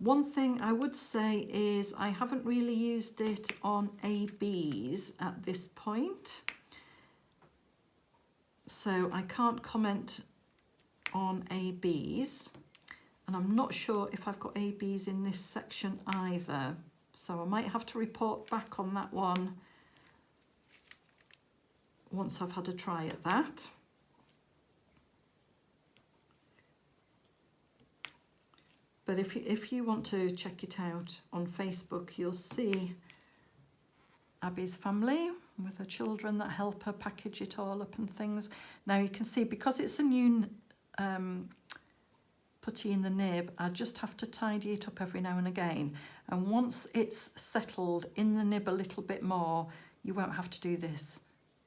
One thing I would say is I haven't really used it on ABs at this point, so I can't comment on ABs, and I'm not sure if I've got ABs in this section either, so I might have to report back on that one once I've had a try at that. But if you want to check it out on Facebook, you'll see Abby's family with her children that help her package it all up and things. Now you can see, because it's a new putty in the nib, I just have to tidy it up every now and again. And once it's settled in the nib a little bit more, you won't have to do this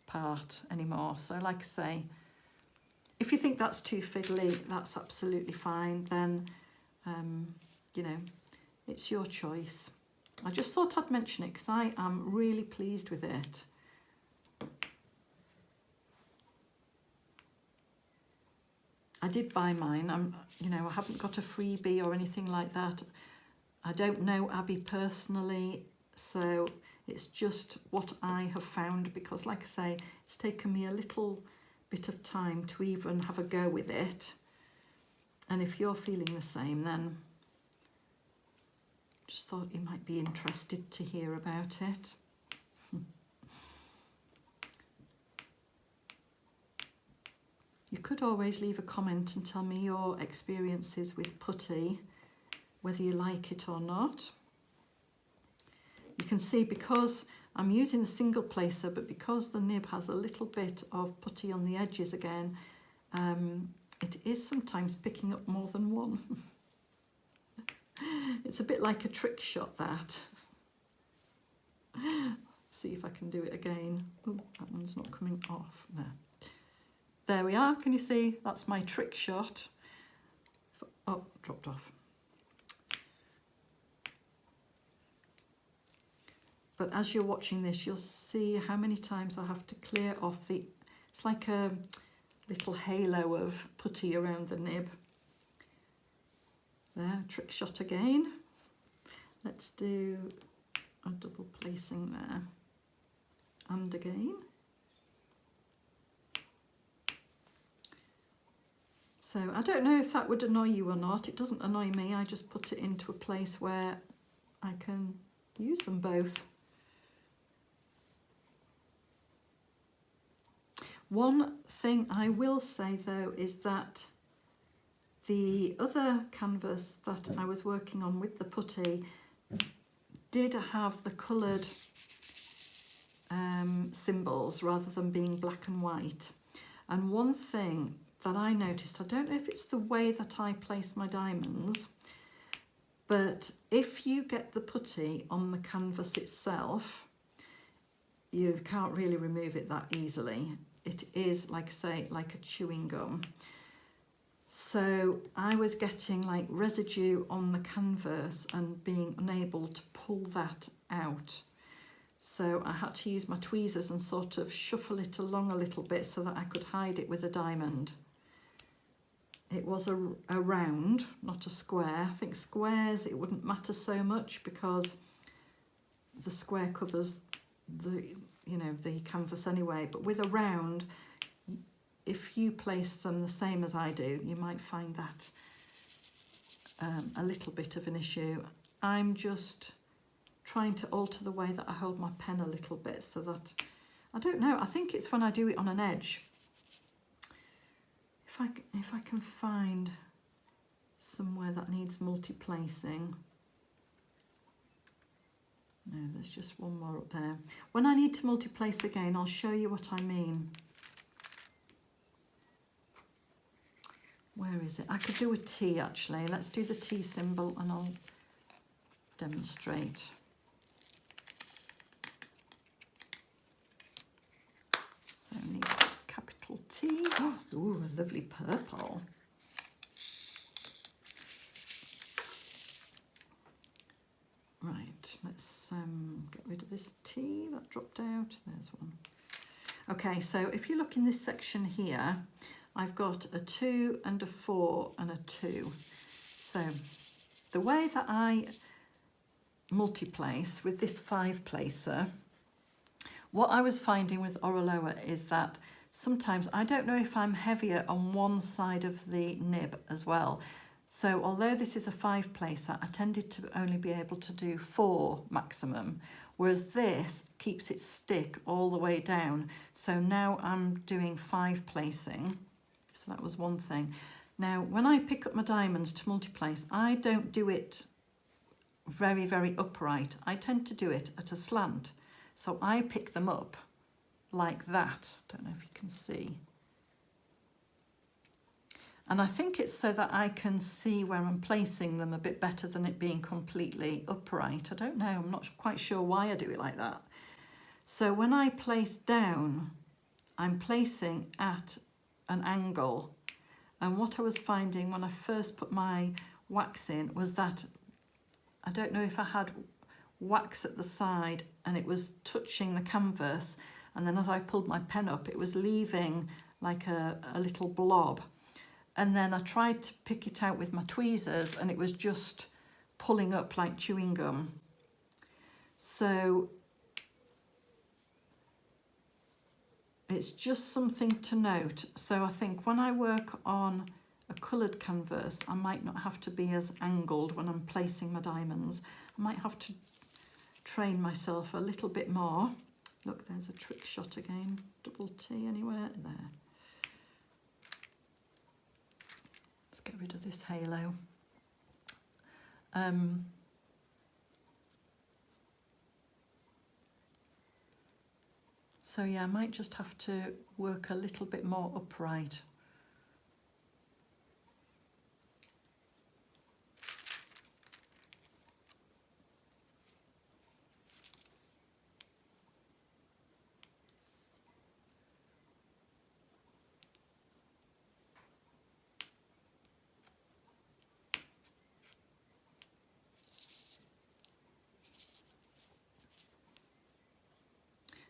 part anymore. So like I say, if you think that's too fiddly, that's absolutely fine. Then you know, it's your choice. I just thought I'd mention it because I am really pleased with it. I did buy mine. You know, I haven't got a freebie or anything like that. I don't know Abby personally, so it's just what I have found, because like I say, it's taken me a little bit of time to even have a go with it. And if you're feeling the same, then just thought you might be interested to hear about it. You could always leave a comment and tell me your experiences with putty, whether you like it or not. You can see, because I'm using the single placer, but because the nib has a little bit of putty on the edges again, it is sometimes picking up more than one. It's a bit like a trick shot, that. See if I can do it again. Oh, that one's not coming off. There we are. Can you see? That's my trick shot. Oh, dropped off. But as you're watching this, you'll see how many times I have to clear off the... It's like a little halo of putty around the nib. There, trick shot again. Let's do a double placing there, and again. So I don't know if that would annoy you or not. It doesn't annoy me. I just put it into a place where I can use them both. One thing I will say though is that the other canvas that I was working on with the putty did have the coloured symbols rather than being black and white. And one thing that I noticed, I don't know if it's the way that I place my diamonds, but if you get the putty on the canvas itself, you can't really remove it that easily. It is, like I say, like a chewing gum. So I was getting like residue on the canvas and being unable to pull that out. So I had to use my tweezers and sort of shuffle it along a little bit so that I could hide it with a diamond. It was a round, not a square. I think squares, it wouldn't matter so much because the square covers the, you know, the canvas anyway. But with a round, if you place them the same as I do, you might find that a little bit of an issue. I'm just trying to alter the way that I hold my pen a little bit so that, I don't know, I think it's when I do it on an edge. If I can find somewhere that needs multi-placing. No, there's just one more up there. When I need to multi-place again, I'll show you what I mean. Where is it? I could do a T actually. Let's do the T symbol and I'll demonstrate. So I need a capital T. Oh, ooh, a lovely purple. Right, let's get rid of this T that dropped out. There's one. Okay, so if you look in this section here, I've got a 2 and a 4 and a 2. So the way that I multi-place with this 5 placer, what I was finding with Oroloa is that sometimes I don't know if I'm heavier on one side of the nib as well. So although this is a 5 placer, I tended to only be able to do 4 maximum, whereas this keeps it stick all the way down. So now I'm doing 5 placing. So that was one thing. Now, when I pick up my diamonds to multi-place, I don't do it very, very upright. I tend to do it at a slant. So I pick them up like that. Don't know if you can see. And I think it's so that I can see where I'm placing them a bit better than it being completely upright. I don't know, I'm not quite sure why I do it like that. So when I place down, I'm placing at an angle. And what I was finding when I first put my wax in was that, I don't know if I had wax at the side and it was touching the canvas, and then as I pulled my pen up, it was leaving like a little blob. And then I tried to pick it out with my tweezers and it was just pulling up like chewing gum. So it's just something to note. So I think when I work on a coloured canvas, I might not have to be as angled when I'm placing my diamonds. I might have to train myself a little bit more. Look, there's a trick shot again. Double T anywhere there. Let's get rid of this halo. So yeah, I might just have to work a little bit more upright.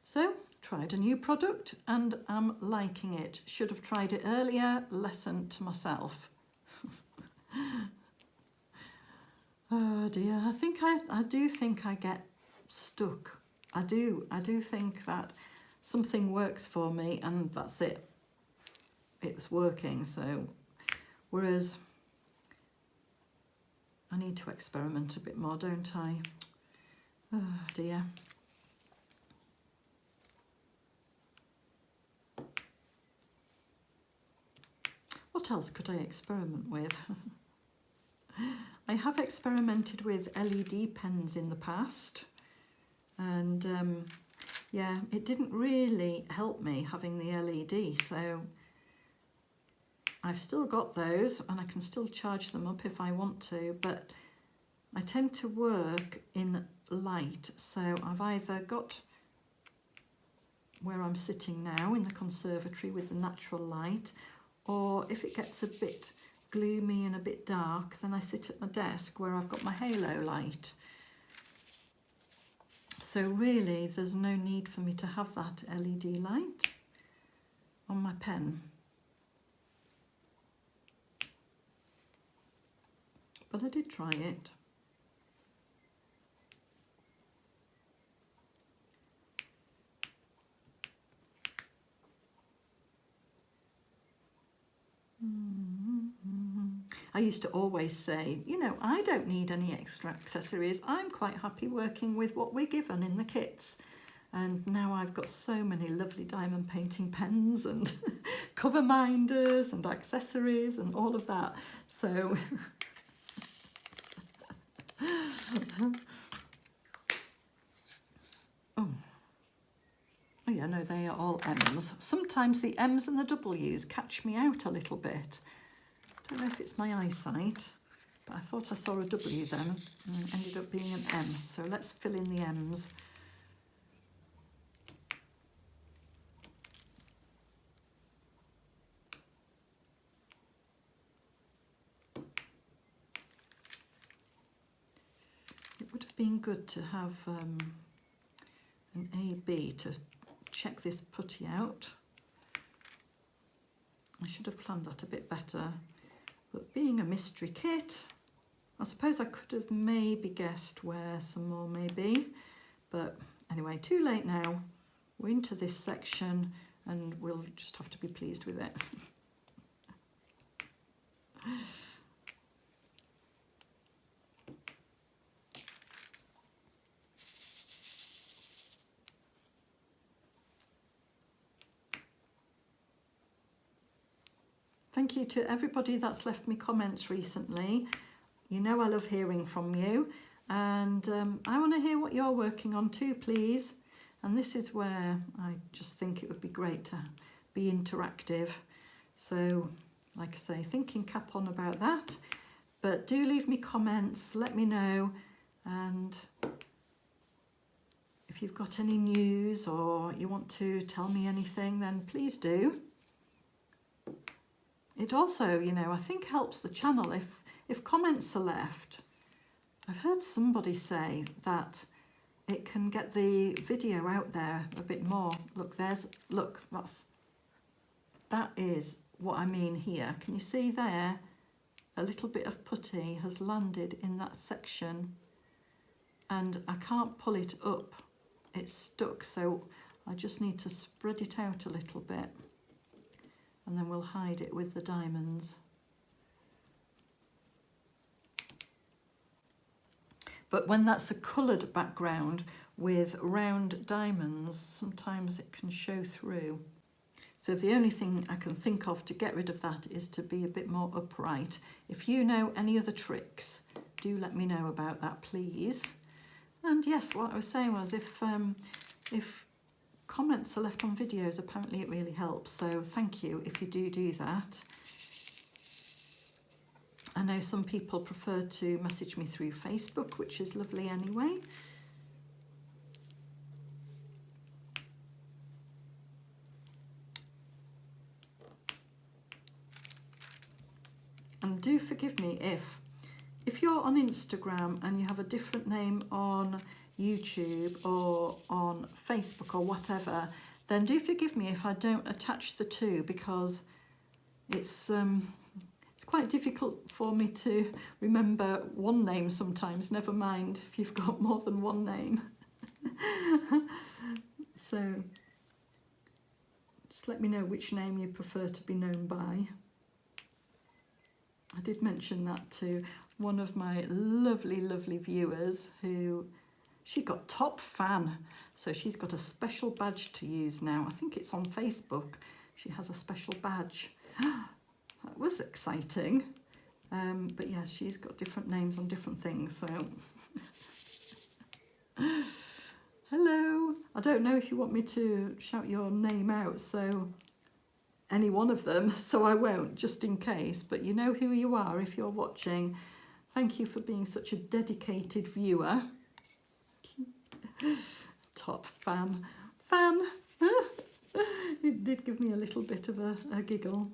So, tried a new product and I'm liking it. Should have tried it earlier, lesson to myself. Oh dear, I do think I get stuck. I do think that something works for me and that's it. It's working, so whereas I need to experiment a bit more, don't I? Oh dear. What else could I experiment with? I have experimented with LED pens in the past, and yeah, it didn't really help me having the LED, so I've still got those and I can still charge them up if I want to, but I tend to work in light, so I've either got where I'm sitting now in the conservatory with the natural light, or if it gets a bit gloomy and a bit dark, then I sit at my desk where I've got my halo light. So really there's no need for me to have that LED light on my pen. But I did try it. I used to always say, you know, I don't need any extra accessories. I'm quite happy working with what we're given in the kits. And now I've got so many lovely diamond painting pens and cover minders and accessories and all of that. So oh yeah, no, they are all M's. Sometimes the M's and the W's catch me out a little bit. I don't know if it's my eyesight, but I thought I saw a W then and it ended up being an M. So let's fill in the M's. It would have been good to have an AB to check this putty out. I should have planned that a bit better. But being a mystery kit, I suppose I could have maybe guessed where some more may be. But anyway, too late now. We're into this section and we'll just have to be pleased with it. Thank you to everybody that's left me comments recently. You know I love hearing from you, and I want to hear what you're working on too, please. And this is where I just think it would be great to be interactive. So, like I say, thinking cap on about that. But do leave me comments, let me know, and if you've got any news or you want to tell me anything, then please do. It also, you know, I think helps the channel if comments are left. I've heard somebody say that it can get the video out there a bit more. Look, that is what I mean here. Can you see there? A little bit of putty has landed in that section and I can't pull it up. It's stuck, so I just need to spread it out a little bit. And then we'll hide it with the diamonds. But when that's a coloured background with round diamonds, sometimes it can show through. So the only thing I can think of to get rid of that is to be a bit more upright. If you know any other tricks, do let me know about that, please. And yes, what I was saying was if comments are left on videos, apparently it really helps, so thank you if you do that. I know some people prefer to message me through Facebook, which is lovely anyway. And do forgive me if you're on Instagram and you have a different name on YouTube or on Facebook or whatever, then do forgive me if I don't attach the two, because it's quite difficult for me to remember one name sometimes, never mind if you've got more than one name. So just let me know which name you prefer to be known by. I did mention that to one of my lovely, lovely viewers who, she got top fan, so she's got a special badge to use now. I think it's on Facebook. She has a special badge. That was exciting. But yes, she's got different names on different things, so. Hello. I don't know if you want me to shout your name out, so any one of them, so I won't, just in case. But you know who you are if you're watching. Thank you for being such a dedicated viewer. Top fan. It did give me a little bit of a giggle.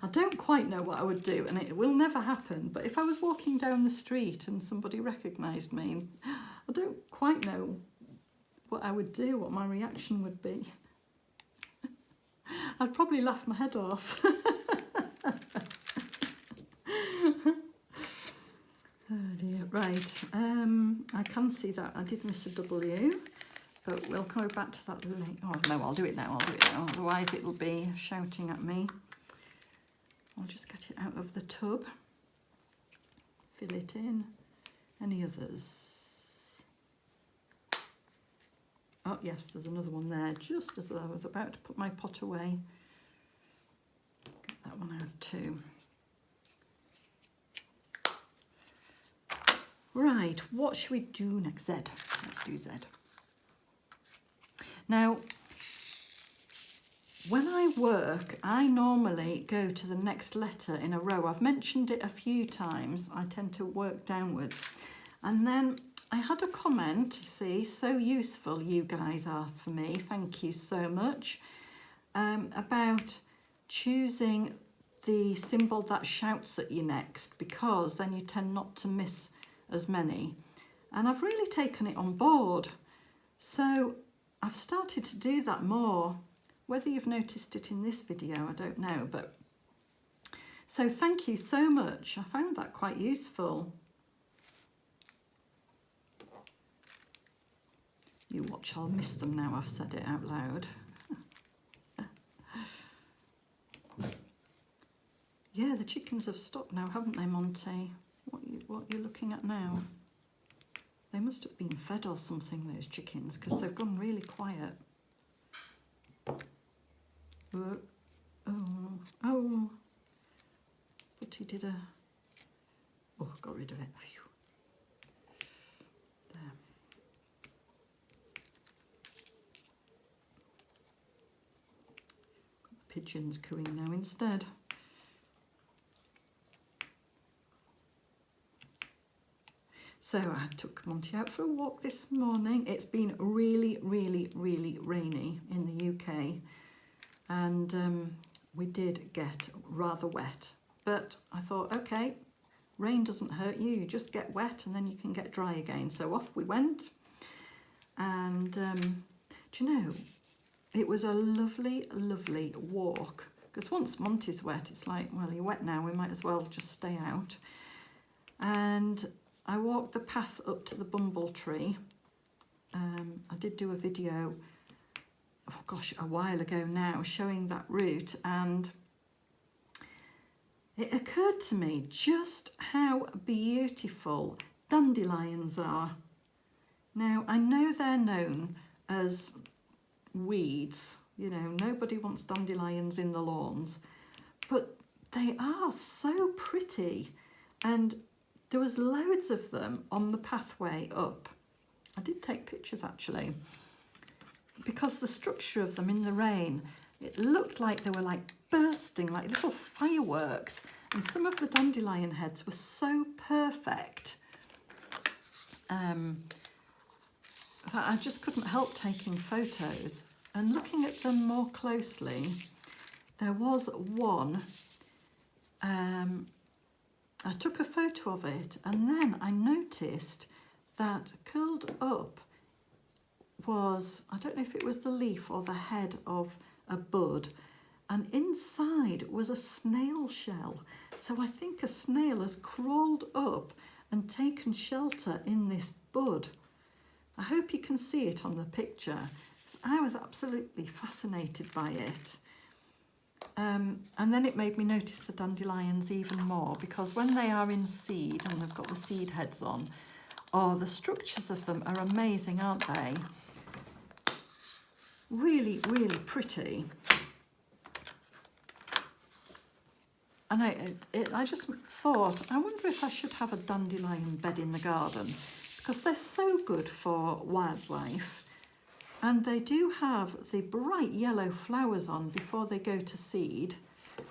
I don't quite know what I would do, and it will never happen, but if I was walking down the street and somebody recognised me, I don't quite know what I would do, what my reaction would be. I'd probably laugh my head off. Oh dear, right, I can see that I did miss a W, but we'll go back to that later. Oh no, I'll do it now, otherwise it will be shouting at me. I'll just get it out of the tub, fill it in. Any others? Oh yes, there's another one there, just as I was about to put my pot away. Get that one out too. Right, what should we do next? Z. Let's do Z. Now, when I work, I normally go to the next letter in a row. I've mentioned it a few times. I tend to work downwards. And then I had a comment, see, so useful you guys are for me. Thank you so much. About choosing the symbol that shouts at you next, because then you tend not to miss as many. And I've really taken it on board. So I've started to do that more. Whether you've noticed it in this video, I don't know, but so thank you so much. I found that quite useful. You watch, I'll miss them now I've said it out loud. Yeah, the chickens have stopped now, haven't they, Monty? What are you looking at now? They must have been fed or something, those chickens, because they've gone really quiet. Oh, but he did got rid of it. Phew. There. Got the pigeons cooing now instead. So I took Monty out for a walk this morning. It's been really, really, really rainy in the UK. And we did get rather wet. But I thought, okay, rain doesn't hurt you. You just get wet and then you can get dry again. So off we went. And do you know, it was a lovely, lovely walk. Because once Monty's wet, it's like, well, you're wet now. We might as well just stay out. And I walked the path up to the bumble tree. I did do a video, oh gosh, a while ago now, showing that route, and it occurred to me just how beautiful dandelions are. Now, I know they're known as weeds, you know, nobody wants dandelions in the lawns, but they are so pretty, and there was loads of them on the pathway up. I did take pictures actually, because the structure of them in the rain, it looked like they were like bursting, like little fireworks. And some of the dandelion heads were so perfect that I just couldn't help taking photos. And looking at them more closely, there was one, I took a photo of it, and then I noticed that curled up was, I don't know if it was the leaf or the head of a bud, and inside was a snail shell. So I think a snail has crawled up and taken shelter in this bud. I hope you can see it on the picture, because I was absolutely fascinated by it. And then it made me notice the dandelions even more, because when they are in seed and they've got the seed heads on, oh, the structures of them are amazing, aren't they? Really, really pretty. And I just thought, I wonder if I should have a dandelion bed in the garden, because they're so good for wildlife. And they do have the bright yellow flowers on before they go to seed.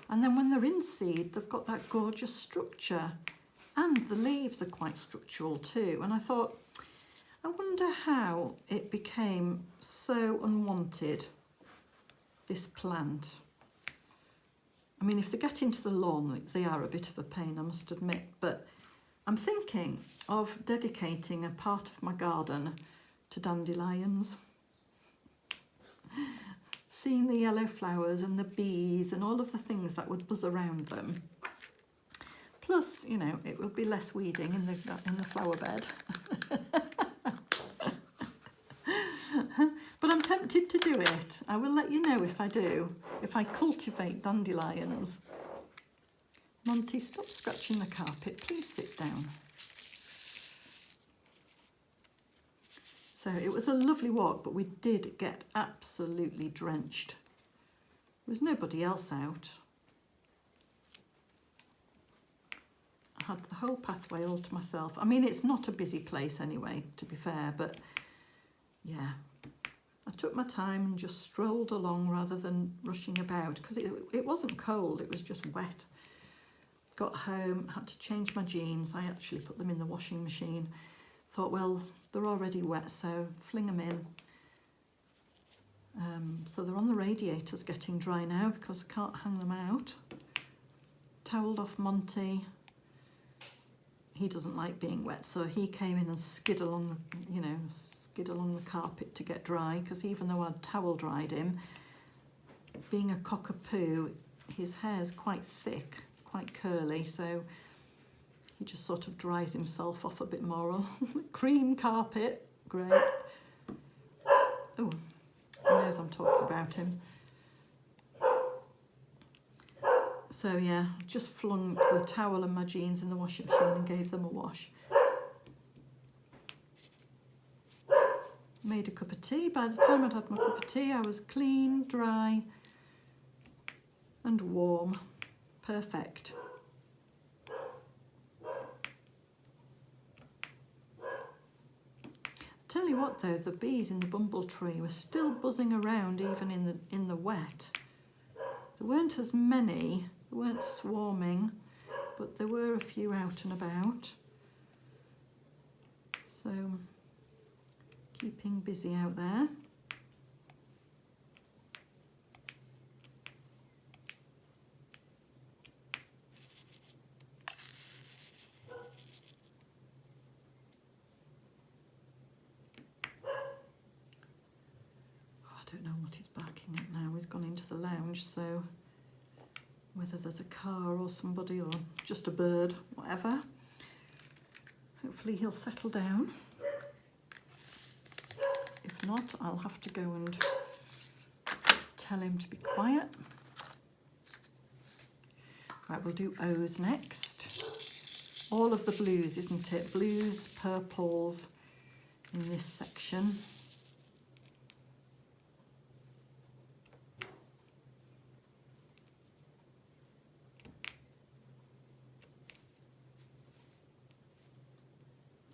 And then when they're in seed, they've got that gorgeous structure. And the leaves are quite structural too. And I thought, I wonder how it became so unwanted, this plant. I mean, if they get into the lawn, they are a bit of a pain, I must admit. But I'm thinking of dedicating a part of my garden to dandelions. Seeing the yellow flowers and the bees and all of the things that would buzz around them. Plus, you know, it will be less weeding in the flower bed. But I'm tempted to do it. I will let you know if I do, if I cultivate dandelions. Monty, stop scratching the carpet. Please sit down. So it was a lovely walk, but we did get absolutely drenched. There was nobody else out. I had the whole pathway all to myself. I mean, it's not a busy place anyway, to be fair, but yeah. I took my time and just strolled along rather than rushing about, because it wasn't cold, it was just wet. Got home, had to change my jeans. I actually put them in the washing machine. Thought, well, they're already wet, so fling them in. So they're on the radiators getting dry now because I can't hang them out. Towelled off Monty. He doesn't like being wet, so he came in and skid along the carpet to get dry, because even though I'd towel dried him, being a cockapoo, his hair's quite thick, quite curly, so he just sort of dries himself off a bit more. Cream carpet, great. Oh, he knows I'm talking about him. So yeah, just flung the towel and my jeans in the washing machine and gave them a wash. Made a cup of tea. By the time I'd had my cup of tea, I was clean, dry and warm. Perfect. Tell you what though, the bees in the bumble tree were still buzzing around even in the wet. There weren't as many, they weren't swarming, but there were a few out and about. So, keeping busy out there. I don't know what he's barking at now. He's gone into the lounge, so whether there's a car or somebody or just a bird, whatever. Hopefully he'll settle down. If not, I'll have to go and tell him to be quiet. Right, we'll do O's next. All of the blues, isn't it? Blues, purples in this section.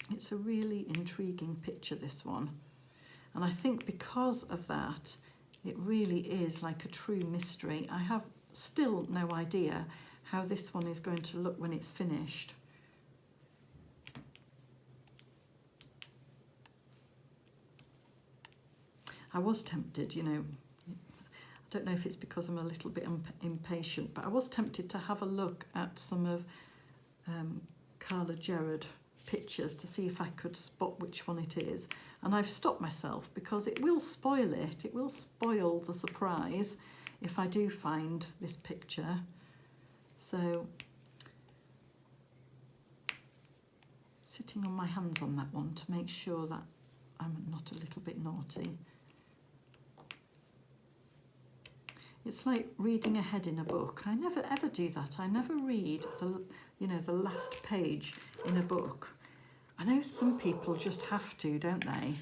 It's a really intriguing picture, this one. And I think because of that, it really is like a true mystery. I have still no idea how this one is going to look when it's finished. I was tempted, you know, I don't know if it's because I'm a little bit impatient, but I was tempted to have a look at some of Karla Gerard pictures to see if I could spot which one it is, and I've stopped myself because it will spoil it. It will spoil the surprise if I do find this picture. So sitting on my hands on that one to make sure that I'm not a little bit naughty. It's like reading ahead in a book. I never ever do that. I never read the last page in a book. I know some people just have to, don't they?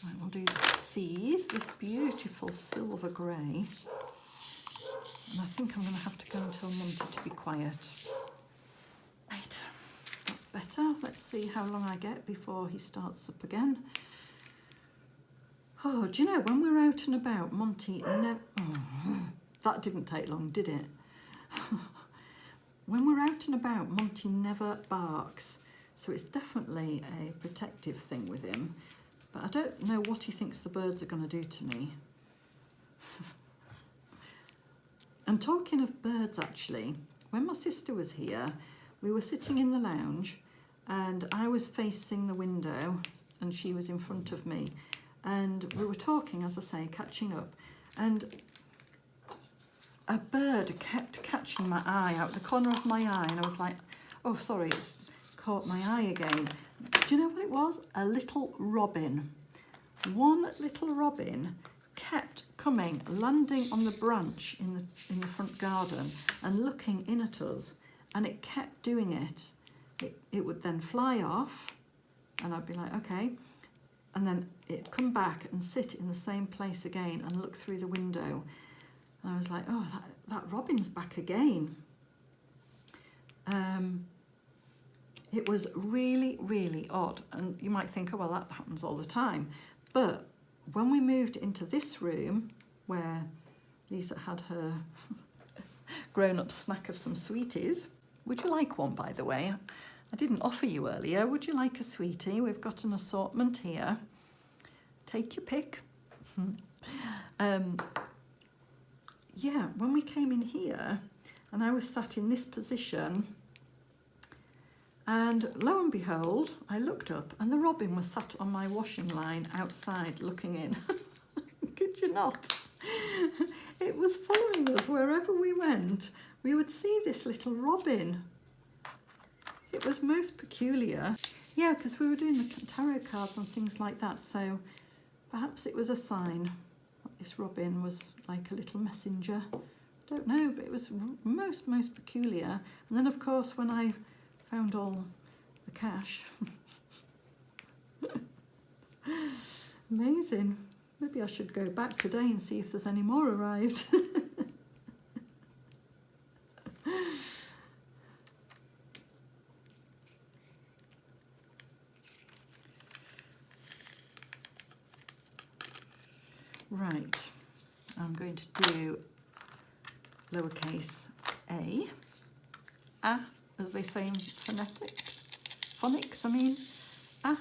Right, we'll do the C's, this beautiful silver grey. And I think I'm going to have to go and tell Monty to be quiet. Right, that's better. Let's see how long I get before he starts up again. Oh, do you know, when we're out and about, Monty never... Oh, that didn't take long, did it? When we're out and about, Monty never barks. So it's definitely a protective thing with him. But I don't know what he thinks the birds are going to do to me. And talking of birds, actually, when my sister was here, we were sitting in the lounge and I was facing the window and she was in front of me. And we were talking, as I say, catching up. And a bird kept catching my eye, out the corner of my eye. And I was like, oh, sorry, it's caught my eye again. Do you know what it was? A little robin. One little robin kept coming, landing on the branch in the front garden and looking in at us. And it kept doing it. It would then fly off and I'd be like, okay. And then it'd come back and sit in the same place again and look through the window. And I was like, oh, that robin's back again. It was really, really odd. And you might think, oh, well, that happens all the time. But when we moved into this room, where Lisa had her grown-up snack of some sweeties. Would you like one, by the way? I didn't offer you earlier. Would you like a sweetie? We've got an assortment here. Take your pick. Yeah, when we came in here, and I was sat in this position, and lo and behold, I looked up, and the robin was sat on my washing line outside looking in. Could you not? It was following us wherever we went. We would see this little robin. It was most peculiar. Yeah, because we were doing the tarot cards and things like that, so perhaps it was a sign that this robin was like a little messenger. Don't know, but it was most peculiar. And then, of course, when I found all the cash. Amazing. Maybe I should go back today and see if there's any more arrived. Right, I'm going to do lowercase a, as they say in phonics, I mean, a.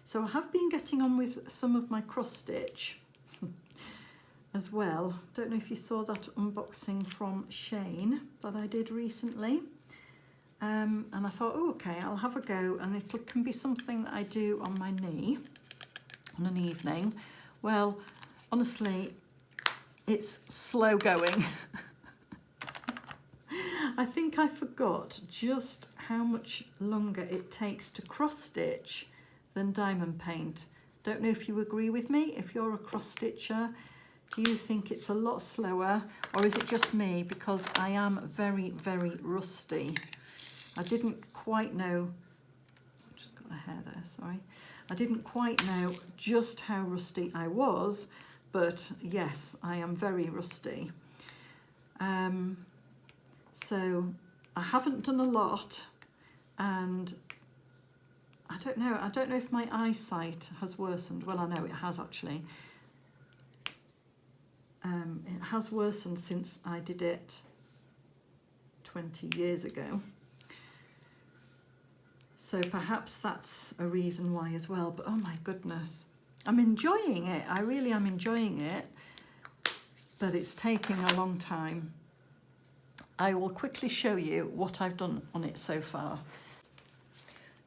So I have been getting on with some of my cross stitch as well. Don't know if you saw that unboxing from Shane that I did recently. And I thought, oh, okay, I'll have a go, and it can be something that I do on my knee on an evening. Well, honestly, it's slow going. I think I forgot just how much longer it takes to cross stitch than diamond paint. Don't know if you agree with me. If you're a cross stitcher, do you think it's a lot slower, or is it just me? Because I am very, very rusty. I didn't quite know, I just got a hair there, sorry. I didn't quite know just how rusty I was, but yes, I am very rusty. So I haven't done a lot, and I don't know if my eyesight has worsened. Well, I know it has actually. It has worsened since I did it 20 years ago. So perhaps that's a reason why as well. But oh my goodness, I'm enjoying it. I really am enjoying it. But it's taking a long time. I will quickly show you what I've done on it so far.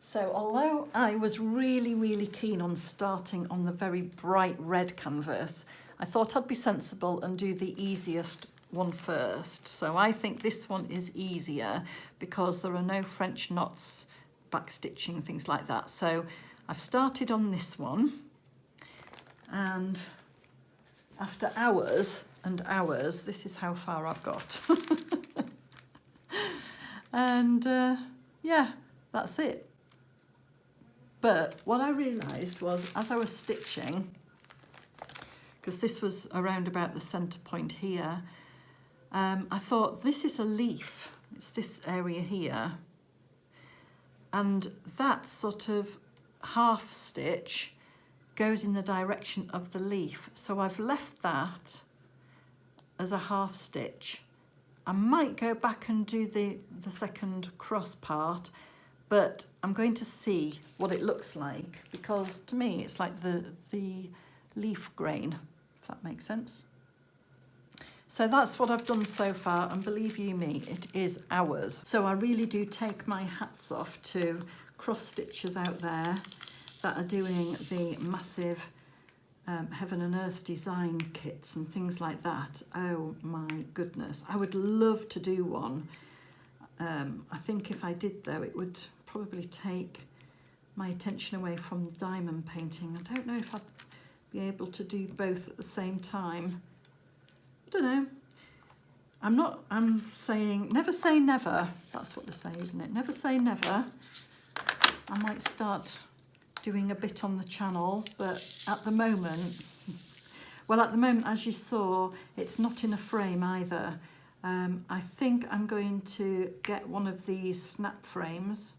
So although I was really, really keen on starting on the very bright red canvas, I thought I'd be sensible and do the easiest one first. So I think this one is easier because there are no French knots, backstitching, things like that. So I've started on this one, and after hours and hours, this is how far I've got. And yeah, that's it. But what I realised was, as I was stitching, because this was around about the centre point here, I thought this is a leaf. It's this area here. And that sort of half stitch goes in the direction of the leaf. So I've left that as a half stitch. I might go back and do the second cross part, but I'm going to see what it looks like, because to me it's like the leaf grain, if that makes sense. So that's what I've done so far, and believe you me, it is hours. So I really do take my hats off to cross stitchers out there that are doing the massive heaven and earth design kits and things like that. Oh my goodness, I would love to do one. I think if I did though, it would probably take my attention away from diamond painting. I don't know if I'd be able to do both at the same time. I don't know. I'm saying, never say never. That's what they say, isn't it? Never say never. I might start doing a bit on the channel, but at the moment, well, at the moment, as you saw, it's not in a frame either. I think I'm going to get one of these snap frames,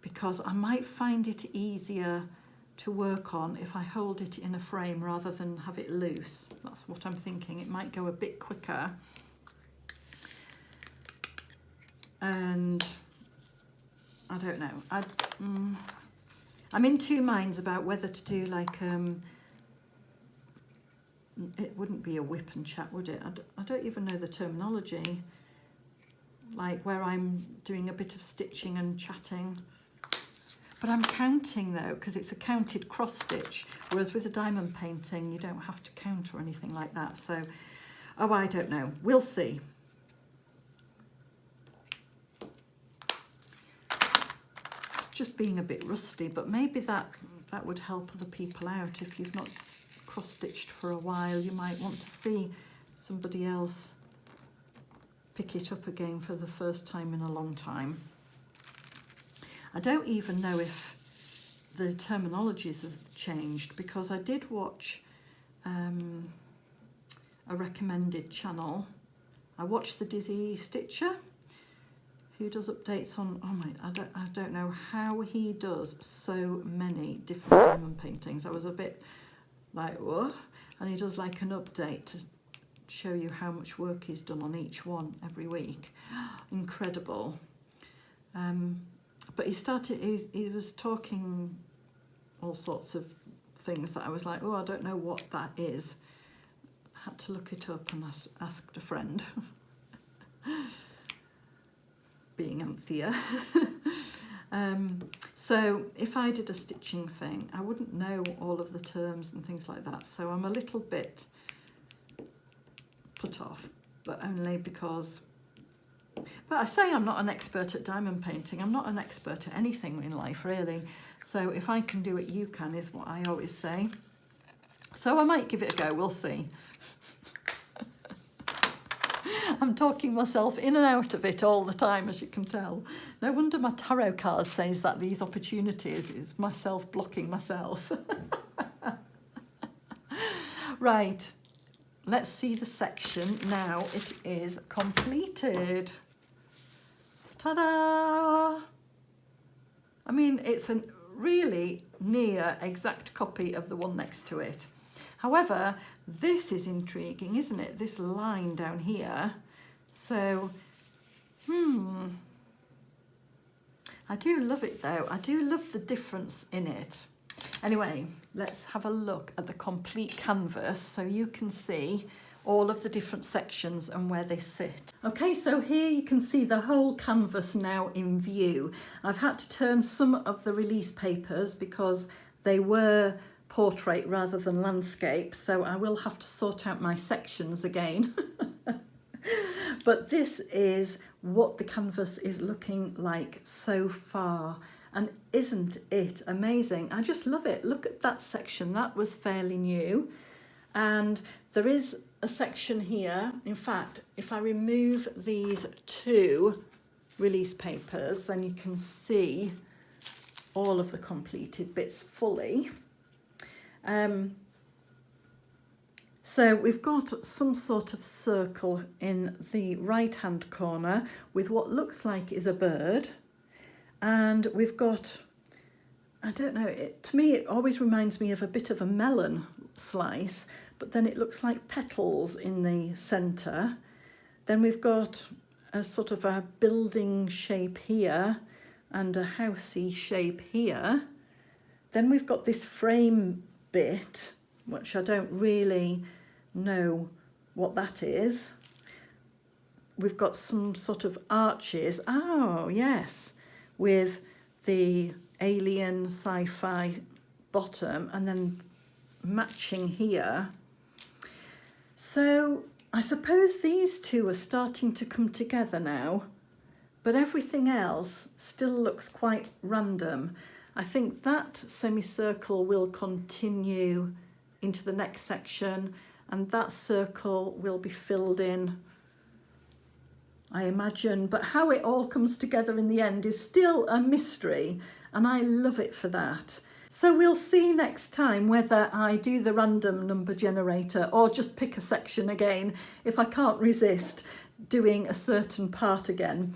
because I might find it easier to work on if I hold it in a frame rather than have it loose. That's what I'm thinking. It might go a bit quicker. And I don't know. I'm in two minds about whether to do like, it wouldn't be a WIP and Chat, would it? I don't even know the terminology. Like where I'm doing a bit of stitching and chatting. But I'm counting though, because it's a counted cross stitch, whereas with a diamond painting, you don't have to count or anything like that. So, oh, I don't know. We'll see. Just being a bit rusty, but maybe that would help other people out. If you've not cross-stitched for a while, you might want to see somebody else pick it up again for the first time in a long time. I don't even know if the terminologies have changed, because I did watch a recommended channel. I watched the Dizzy Stitcher, who does updates on, oh my, I don't know how he does so many different diamond paintings. I was a bit like, what? And he does like an update to show you how much work he's done on each one every week. Incredible. But he was talking all sorts of things that I was like, oh, I don't know what that is. I had to look it up and asked a friend. Being Anthea. So if I did a stitching thing, I wouldn't know all of the terms and things like that. So I'm a little bit put off, but only because, but I say I'm not an expert at diamond painting. I'm not an expert at anything in life, really. So if I can do it, you can, is what I always say. So I might give it a go, we'll see. I'm talking myself in and out of it all the time, as you can tell. No wonder my tarot card says that these opportunities is myself blocking myself. Right, let's see the section now. It is completed. Ta-da! I mean, it's a really near exact copy of the one next to it. However, this is intriguing, isn't it? This line down here. So, I I do love it though. I do love the difference in it. Anyway, let's have a look at the complete canvas so you can see all of the different sections and where they sit. Okay, so here you can see the whole canvas now in view. I've had to turn some of the release papers because they were portrait rather than landscape, so I will have to sort out my sections again. But this is what the canvas is looking like so far. And isn't it amazing? I just love it. Look at that section. That was fairly new. And there is a section here. In fact, if I remove these two release papers, then you can see all of the completed bits fully. So we've got some sort of circle in the right-hand corner with what looks like is a bird. And we've got, I don't know, to me it always reminds me of a bit of a melon slice, but then it looks like petals in the centre. Then we've got a sort of a building shape here and a housey shape here. Then we've got this frame bit, which I don't really know what that is. We've got some sort of arches, oh yes, with the alien sci-fi bottom and then matching here. So I suppose these two are starting to come together now, but everything else still looks quite random. I think that semicircle will continue into the next section, and that circle will be filled in, I imagine, but how it all comes together in the end is still a mystery, and I love it for that. So we'll see next time whether I do the random number generator or just pick a section again if I can't resist doing a certain part again.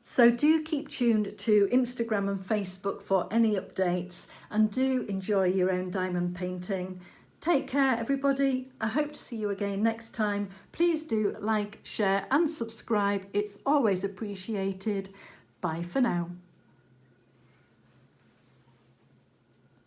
So do keep tuned to Instagram and Facebook for any updates, and do enjoy your own diamond painting. Take care, everybody. I hope to see you again next time. Please do like, share and subscribe. It's always appreciated. Bye for now.